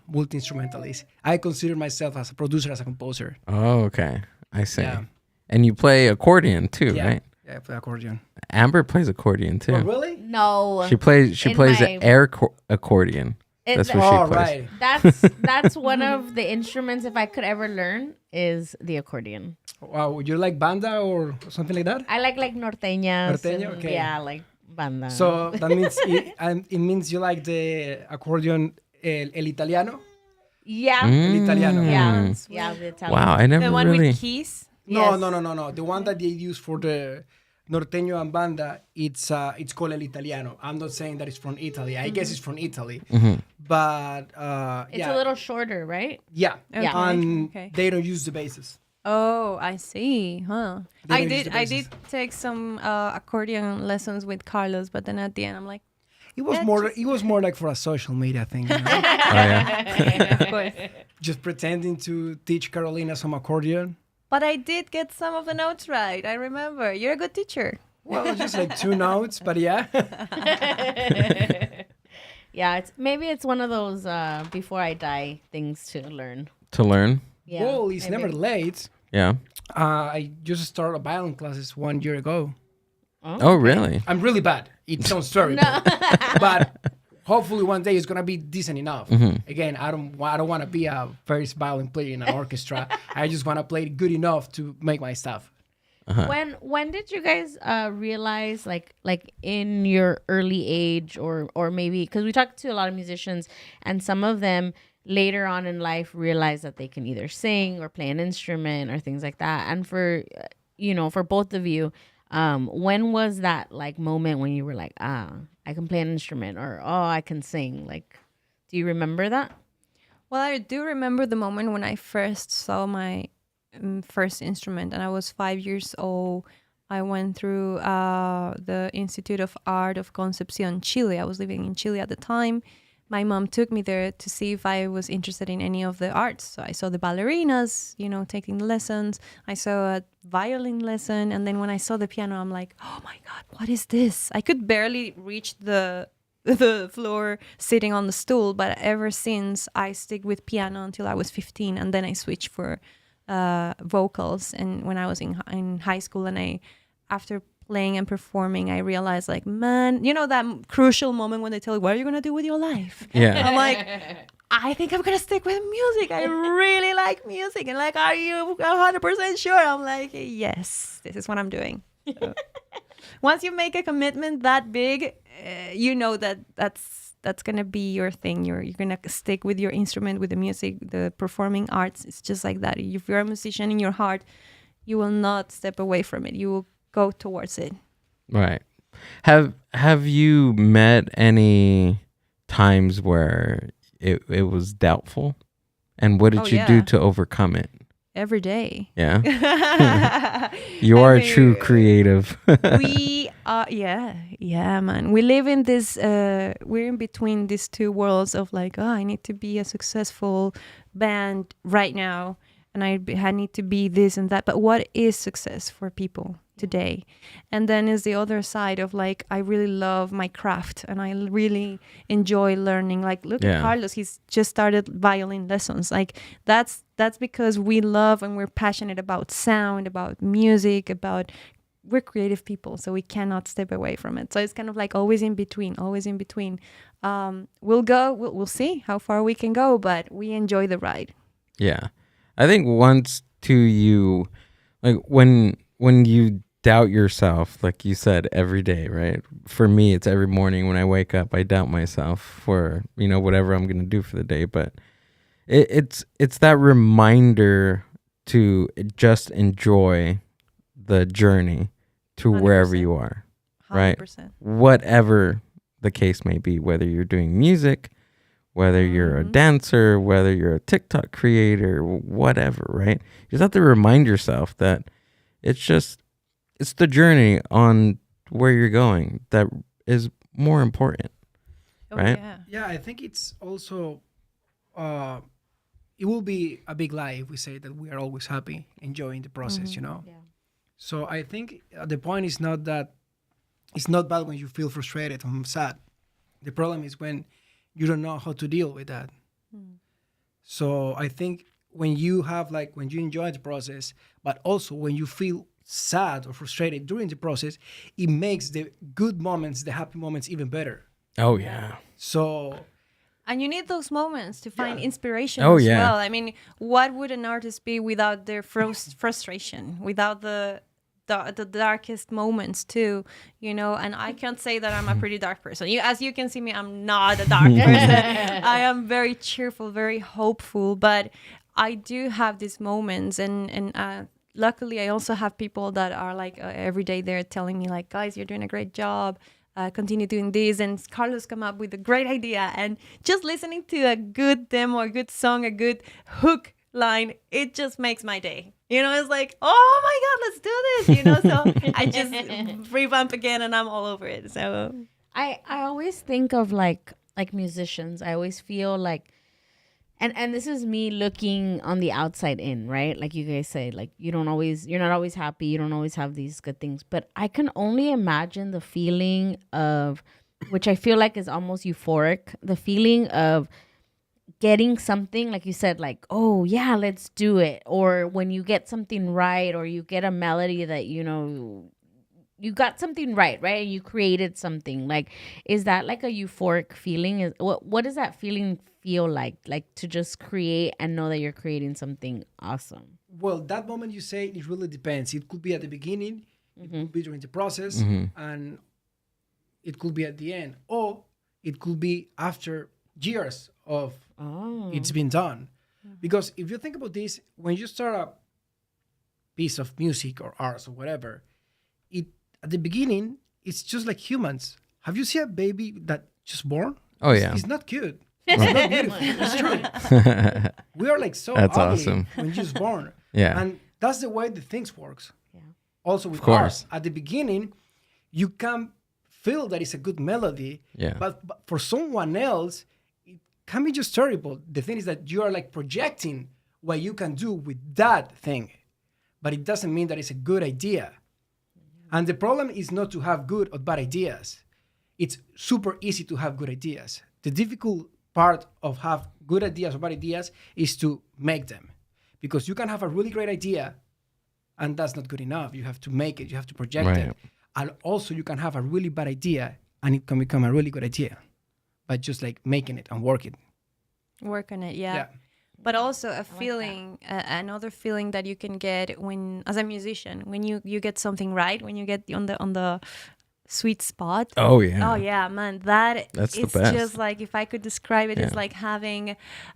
multi-instrumentalists. I consider myself as a producer, as a composer. Oh, okay. I see. Yeah. And you play accordion too, Yeah, right? yeah, I play accordion. Amber plays accordion too. Oh, really? No. She plays In the my- air accordion. That's It- what she Oh, plays. right. that's one of the instruments, if I could ever learn, is the accordion. Wow, would you like banda or something like that? I like norteñas. Norteño? And, Okay. Yeah, like banda. So that means it means you like the accordion el italiano? yeah, El italiano. yeah, yeah. The Italian. Wow, I never The one really. with keys. No, Yes. no. The one that they use for the norteño and banda, it's called el italiano. I'm not saying that it's from Italy. I guess it's from Italy, but It's yeah, a little shorter, right? yeah, Yeah. and Okay. they don't use the basses. Oh, I see. Huh. They I don't use did. the I basses. did take some accordion lessons with Carlos, but then at the end, I'm like, It was Yeah, more. just- It was more like for a social media thing, you know? Oh yeah. of course. Just pretending to teach Carolina some accordion. But I did get some of the notes right. I remember. You're a good teacher. Well, just like 2 notes, but yeah. Yeah, it's one of those before I die things to learn. To learn. Yeah. Well, it's maybe. never late. Yeah. I just started violin classes 1 year ago. Oh really? I'm really bad. It sounds terrible, but hopefully one day it's gonna be decent enough. Again, I don't want to be a first violin player in an orchestra. I just want to play good enough to make my stuff. When did you guys realize like in your early age or maybe because we talked to a lot of musicians and some of them later on in life realize that they can either sing or play an instrument or things like that, and for for both of you, when was that like moment when you were like, I can play an instrument, or I can sing? Like, do you remember that? Well, I do remember the moment when I first saw my first instrument, and I was 5 years old. I went through the Institute of Art of Concepcion, Chile. I was living in Chile at the time. My mom took me there to see if I was interested in any of the arts. So I saw the ballerinas, taking the lessons. I saw a violin lesson. And then when I saw the piano, I'm like, oh my God, what is this? I could barely reach the floor sitting on the stool. But ever since, I stick with piano until I was 15. And then I switched for vocals. And when I was in high school, and after playing and performing, I realized, like, man, that crucial moment when they tell you, what are you going to do with your life? Yeah. I'm like, I think I'm going to stick with music. I really like music. And like, are you 100% sure? I'm like, yes, this is what I'm doing. So, once you make a commitment that big, that's going to be your thing. You're going to stick with your instrument, with the music, the performing arts. It's just like that. If you're a musician in your heart, you will not step away from it. You will go towards it. Right. Have you met any times where it was doubtful? And what did you do to overcome it? Every day. Yeah. You are a true creative. We are, yeah, man. We live in this, we're in between these two worlds of like, I need to be a successful band right now. And I need to be this and that. But what is success for people today? And then is the other side of like, I really love my craft and I really enjoy learning. Like, look at Carlos, he's just started violin lessons. Like that's because we love and we're passionate about sound, about music, we're creative people, so we cannot step away from it. So it's kind of like always in between. We'll see how far we can go, but we enjoy the ride. Yeah. I think once too, you like when you doubt yourself, like you said, every day, right? For me, it's every morning when I wake up, I doubt myself for, whatever I'm going to do for the day. But it's that reminder to just enjoy the journey to wherever 100%. you are, right? 100%. Whatever the case may be, whether you're doing music, whether you're a dancer, whether you're a TikTok creator, whatever, right? You just have to remind yourself that it's the journey on where you're going that is more important, right? Yeah. Yeah, I think it's also, it will be a big lie if we say that we are always happy, enjoying the process, Yeah. So I think the point is not that it's not bad when you feel frustrated or sad. The problem is when you don't know how to deal with that. So I think when you enjoy the process, but also when you feel sad or frustrated during the process, it makes the good moments, the happy moments even better. Oh, yeah. So And you need those moments to find Yeah. inspiration Oh, as yeah. well. I mean, what would an artist be without their frustration, without the darkest moments too, you know? And I can't say that I'm a pretty dark person. As you can see me, I'm not a dark person. I am very cheerful, very hopeful, but I do have these moments, and luckily I also have people that are like every day they're telling me like, guys, you're doing a great job. Continue doing this, and Carlos come up with a great idea, and just listening to a good demo, a good song, a good hook line, it just makes my day. You know, it's like, oh my god, let's do this. You know, so I just revamp again, and I'm all over it. So I always think of like musicians. I always feel like, and this is me looking on the outside in, right? Like you guys say, like you're not always happy, you don't always have these good things, but I can only imagine the feeling of, which I feel like is almost euphoric, the feeling of getting something, like you said, like, oh yeah, let's do it, or when you get something right, or you get a melody that you got something right, and you created something. Like, is that like a euphoric feeling? Is what does that feeling feel like to just create and know that you're creating something awesome? Well, that moment you say, it really depends. It could be at the beginning, it could be during the process, and it could be at the end, or it could be after years of it's been done. Because if you think about this, when you start a piece of music or art or whatever, it at the beginning it's just like humans. Have you seen a baby that just born? Oh, yeah. It's not cute. It's not beautiful. It's true. We are like so That's ugly awesome. when you're just born. Yeah. And that's the way the things works. Yeah. Also with course. art. At the beginning, you can feel that it's a good melody. Yeah. But for someone else, it can be just terrible. The thing is that you are like projecting what you can do with that thing. But it doesn't mean that it's a good idea. And the problem is not to have good or bad ideas. It's super easy to have good ideas. The difficult part of have good ideas or bad ideas is to make them. Because you can have a really great idea and that's not good enough. You have to make it, you have to project Right. it. And also you can have a really bad idea and it can become a really good idea by just like making it and working. work on it, yeah. Yeah. But also a feeling, another feeling that you can get when, as a musician, when you get something right, when you get on the sweet spot. Oh, yeah. Oh yeah, man, That's the it's best. just like, if I could describe it, it's Yeah. like having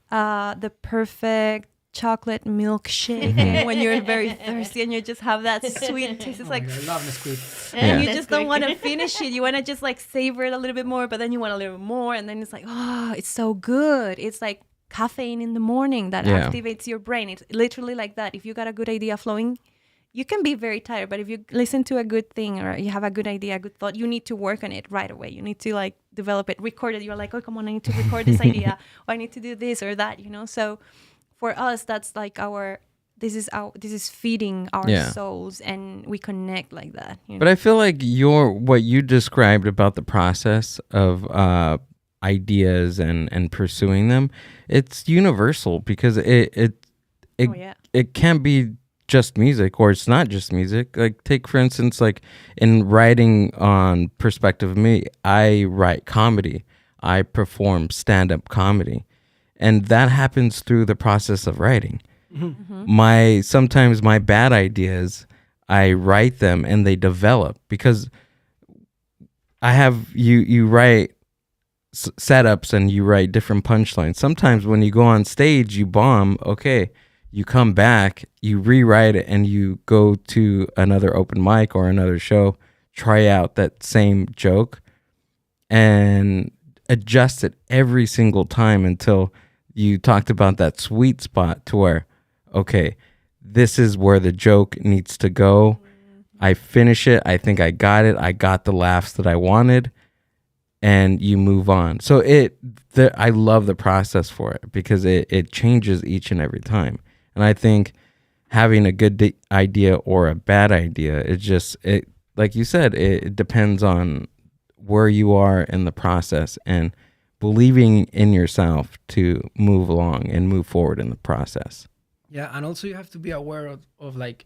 the perfect chocolate milkshake when you're very thirsty and you just have that sweet taste. It's like, I love Nesquik. and Yeah. you just don't want to finish it. You want to just like savor it a little bit more, but then you want a little more, and then it's like, oh, it's so good. It's like caffeine in the morning that Yeah. activates your brain. It's literally like that. If you got a good idea flowing, you can be very tired, but if you listen to a good thing or you have a good idea, a good thought, you need to work on it right away. You need to like develop it, record it. You're like, oh, come on, I need to record this idea, or I need to do this or that, you know? So for us, that's like this is feeding our Yeah. souls, and we connect like that. You know? But I feel like what you described about the process of ideas and pursuing them, it's universal because it Oh, yeah. it can't be just music, or it's not just music. Like, take for instance, like in writing, on perspective of me, I write comedy, I perform stand-up comedy, and that happens through the process of writing. Sometimes my bad ideas, I write them and they develop because I have you write setups and you write different punchlines. Sometimes when you go on stage, you bomb. Okay, you come back, you rewrite it, and you go to another open mic or another show, try out that same joke, and adjust it every single time until you talked about that sweet spot to where, okay, this is where the joke needs to go. I finish it. I think I got it. I got the laughs that I wanted, and you move on. So I love the process for it because it changes each and every time. And I think having a good idea or a bad idea, it like you said, it depends on where you are in the process and believing in yourself to move along and move forward in the process. Yeah, and also you have to be aware of like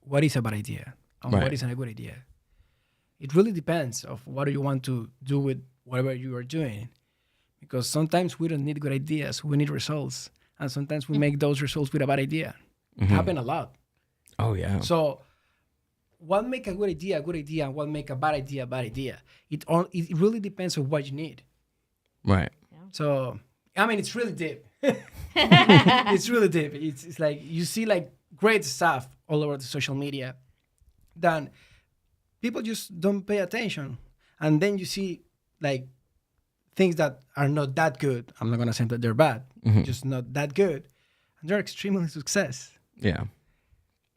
what is a bad idea and Right. what isn't a good idea. It really depends of what you want to do with whatever you are doing. because sometimes we don't need good ideas, we need results, and sometimes we make those results with a bad idea. It happen a lot. Oh yeah. So what make a good idea, and what make a bad idea? It really depends on what you need. Right. So I mean, it's really deep. It's really deep. It's like you see like great stuff all over the social media, then people just don't pay attention, and then you see like things that are not that good. I'm not gonna say that they're bad, just not that good, and they're extremely success. Yeah.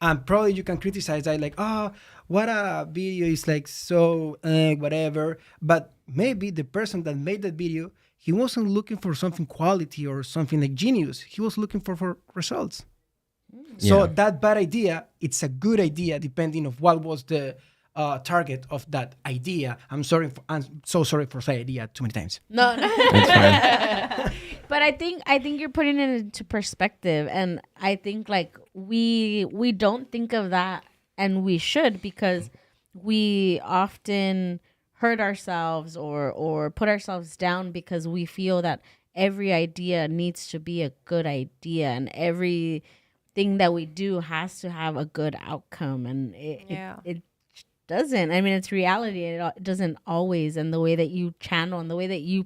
And probably you can criticize that, like, oh, what a video is like so whatever. But maybe the person that made that video, he wasn't looking for something quality or something like genius. He was looking for results. So that bad idea, it's a good idea depending on what was the target of that idea. I'm so sorry for saying idea too many times. No. That's fine. But I think you're putting it into perspective, and I think like we don't think of that, and we should, because we often hurt ourselves or put ourselves down because we feel that every idea needs to be a good idea, and everything that we do has to have a good outcome, and it doesn't. I mean, it's reality. It doesn't always, and the way that you channel and the way that you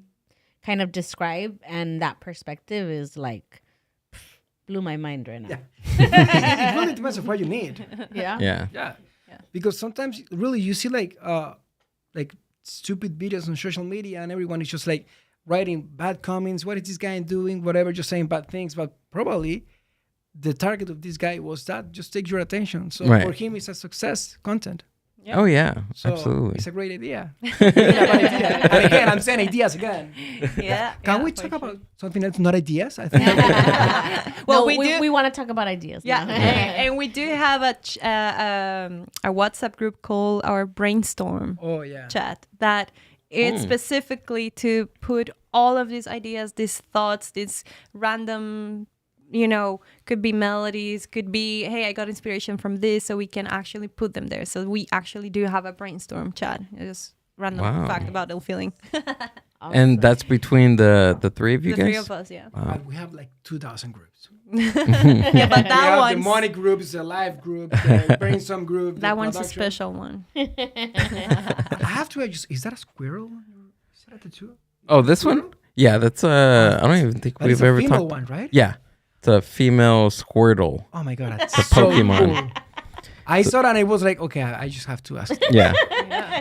kind of describe and that perspective is like blew my mind right now. Yeah. It really depends on what you need. Yeah. Yeah. Because sometimes really you see like stupid videos on social media, and everyone is just like writing bad comments. What is this guy doing? Whatever, just saying bad things. But probably the target of this guy was that just take your attention. So for him, it's a success content. Yeah. Oh yeah, So absolutely. it's a great idea. And again, I'm saying ideas again. Yeah. Can we talk about something that's not ideas? I think. Well, No, we want to talk about ideas. Yeah, now. and we do have a WhatsApp group called our brainstorm Oh yeah. chat that it's specifically to put all of these ideas, these thoughts, these random, could be melodies, could be, hey, I got inspiration from this, so we can actually put them there. So we actually do have a brainstorm chat. It's random fact about ill feeling. Awesome. And that's between the three of you The guys? three of us, yeah. Wow. We have like 2,000 groups. Yeah, but We that have one's the money groups, the live group, the brainstorm group. that the one's a production. special one. I have to ask, is that a squirrel? Is that a tattoo? Oh, this one? Yeah, that's I don't even think That is we've a ever female talked. one, right? Yeah, it's a female Squirtle. Oh my god, that's a so Pokemon. cool. I saw that and I was like, okay, I just have to ask. Yeah.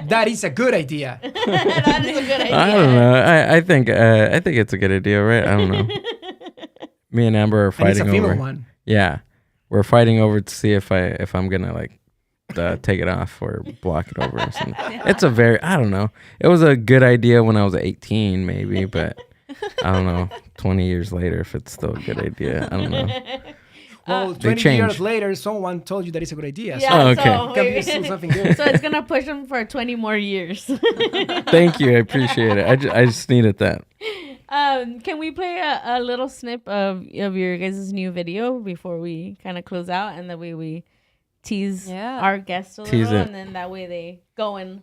That is a good idea. That is a good idea. I don't know. I think it's a good idea, right? I don't know. Me and Amber are And it's a fighting female over. one. Yeah, we're fighting over to see if I'm gonna like take it off or block it over or something. It's I don't know. It was a good idea when I was 18, maybe, but I don't know. 20 years later, if it's still a good idea, I don't know. Well, They 20 change. years later, someone told you that it's a good idea. Yeah, So Oh, okay. so, it can be still something good. so it's gonna push them for 20 more years. Thank you, I appreciate it. I just needed that. Can we play a little snip of your guys' new video before we kind of close out, and that way we tease our guests a Tease little, it. and then that way they go and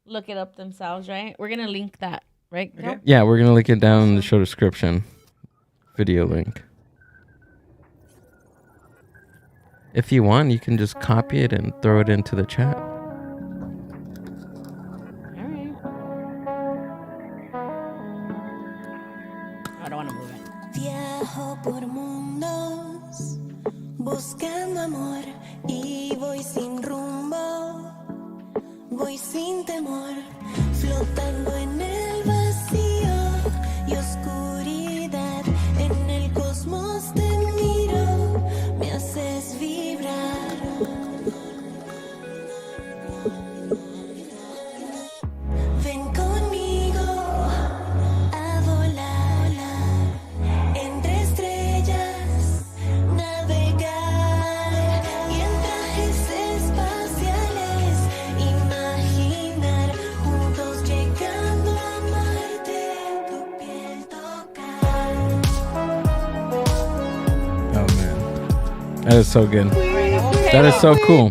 look it up themselves, right? We're gonna link that, right? Okay. Nope. Yeah, we're gonna link it down in the show description. Video link. If you want, you can just copy it and throw it into the chat. All right. I don't want to move it. Viajo por mundos buscando amor y voy sin rumbo, voy sin temor, flotando en el vacío y oscuridad. En el cosmos te miro, me haces vibrar. Ven conmigo a volar entre estrellas, navegar y en trajes espaciales imaginar juntos llegando a Marte, tu piel tocar. Oh man, that is so good. That is so cool.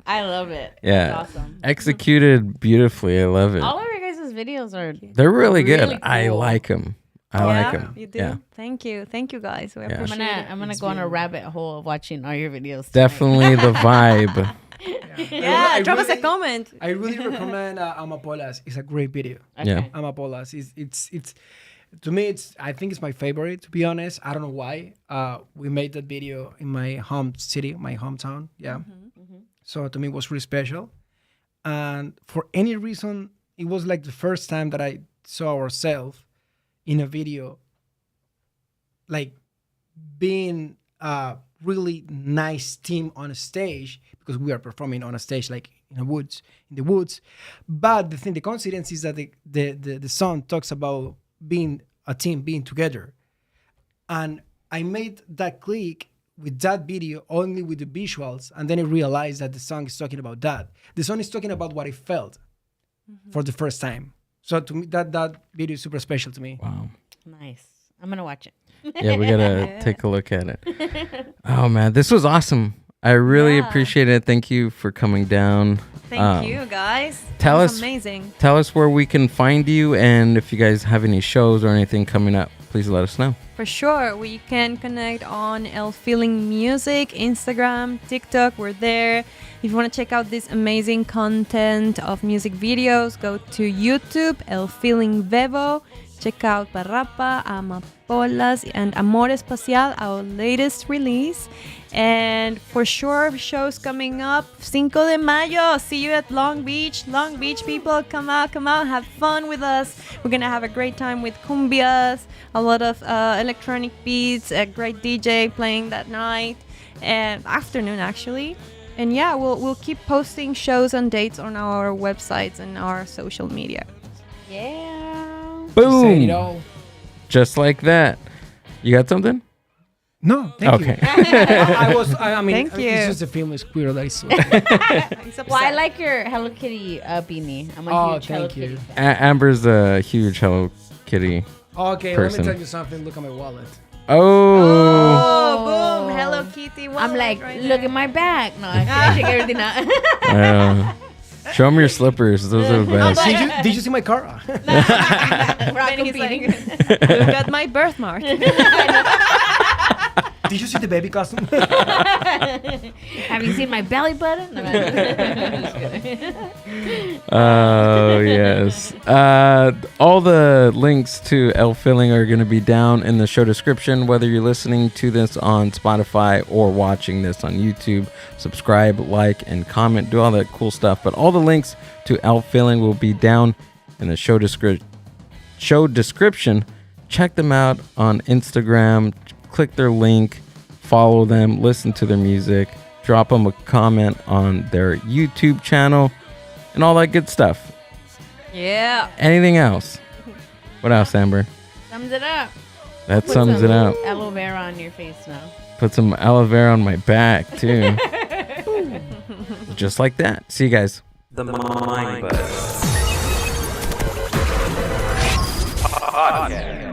I love it. Yeah, It's awesome. executed beautifully. I love it. All of your guys' videos are. They're really good. Really I cool. like them. I like them. You do? Yeah. Thank you. Thank you, guys. We Yeah. appreciate it. I'm gonna go on a rabbit hole of watching all your videos. tonight. Definitely the vibe. Yeah, I drop us a really- comment. I really recommend Amapolas. It's a great video. Okay. Yeah. Amapolas. It's to me. I think it's my favorite. To be honest, I don't know why. We made that video in my home city, my hometown. Yeah. So to me, it was really special. And for any reason, it was like the first time that I saw ourselves in a video, like being a really nice team on a stage, because we are performing on a stage like in the woods. But the coincidence is that the song talks about being a team, being together. And I made that click with that video only with the visuals, and then I realized that the song is talking about that. The song is talking about what I felt for the first time. So to me, that video is super special to me. Wow. Nice. I'm gonna watch it. Yeah, we gotta take a look at it. Oh man, this was awesome. I really Yeah. appreciate it. Thank you for coming down. Thank you, guys. tell That was us- amazing. Tell us where we can find you, and if you guys have any shows or anything coming up, please let us know. For sure, we can connect on El Feeling Music, Instagram, TikTok. We're there. If you want to check out this amazing content of music videos, go to YouTube, El Feeling Vevo. Check out Parrapa, Amapolas, and Amor Espacial, our latest release. And for sure, shows coming up. 5 de Mayo. See you at Long Beach. Long Beach people, come out, have fun with us. We're going to have a great time with cumbias, a lot of electronic beats, a great DJ playing that night, and afternoon actually. And yeah, we'll keep posting shows and dates on our websites and our social media. Yeah. Say it Boom! all. Just like that. You got something? No, thank Okay. you. I mean, Thank you. it's just the film is queer that is. Well, I like your Hello Kitty beanie. I'm a Oh, huge Hello thank you. Kitty fan. Amber's a huge Hello Kitty. Okay, Person. let me tell you something. Look at my wallet. Oh. Oh, boom! Hello Kitty. I'm wallet like, right look there. at my bag. No, I shake everything out. Show them your slippers. Those are the best. Did you see my car? Rock Benny's competing. like, look at my birthmark. Did you see the baby costume? Have you seen my belly button? No, I'm just kidding. Oh, yes. All the links to El Filling are going to be down in the show description, whether you're listening to this on Spotify or watching this on YouTube. Subscribe, like, and comment. Do all that cool stuff. But all the links to El Filling will be down in the show description. Check them out on Instagram. Click their link. Follow them. Listen to their music. Drop them a comment on their YouTube channel. And all that good stuff. Yeah. Anything else? What else, Amber? Sums it up. That Put sums it some up. Aloe vera on your face now. Put some aloe vera on my back, too. Just like that. See you guys. The Mind Buzz.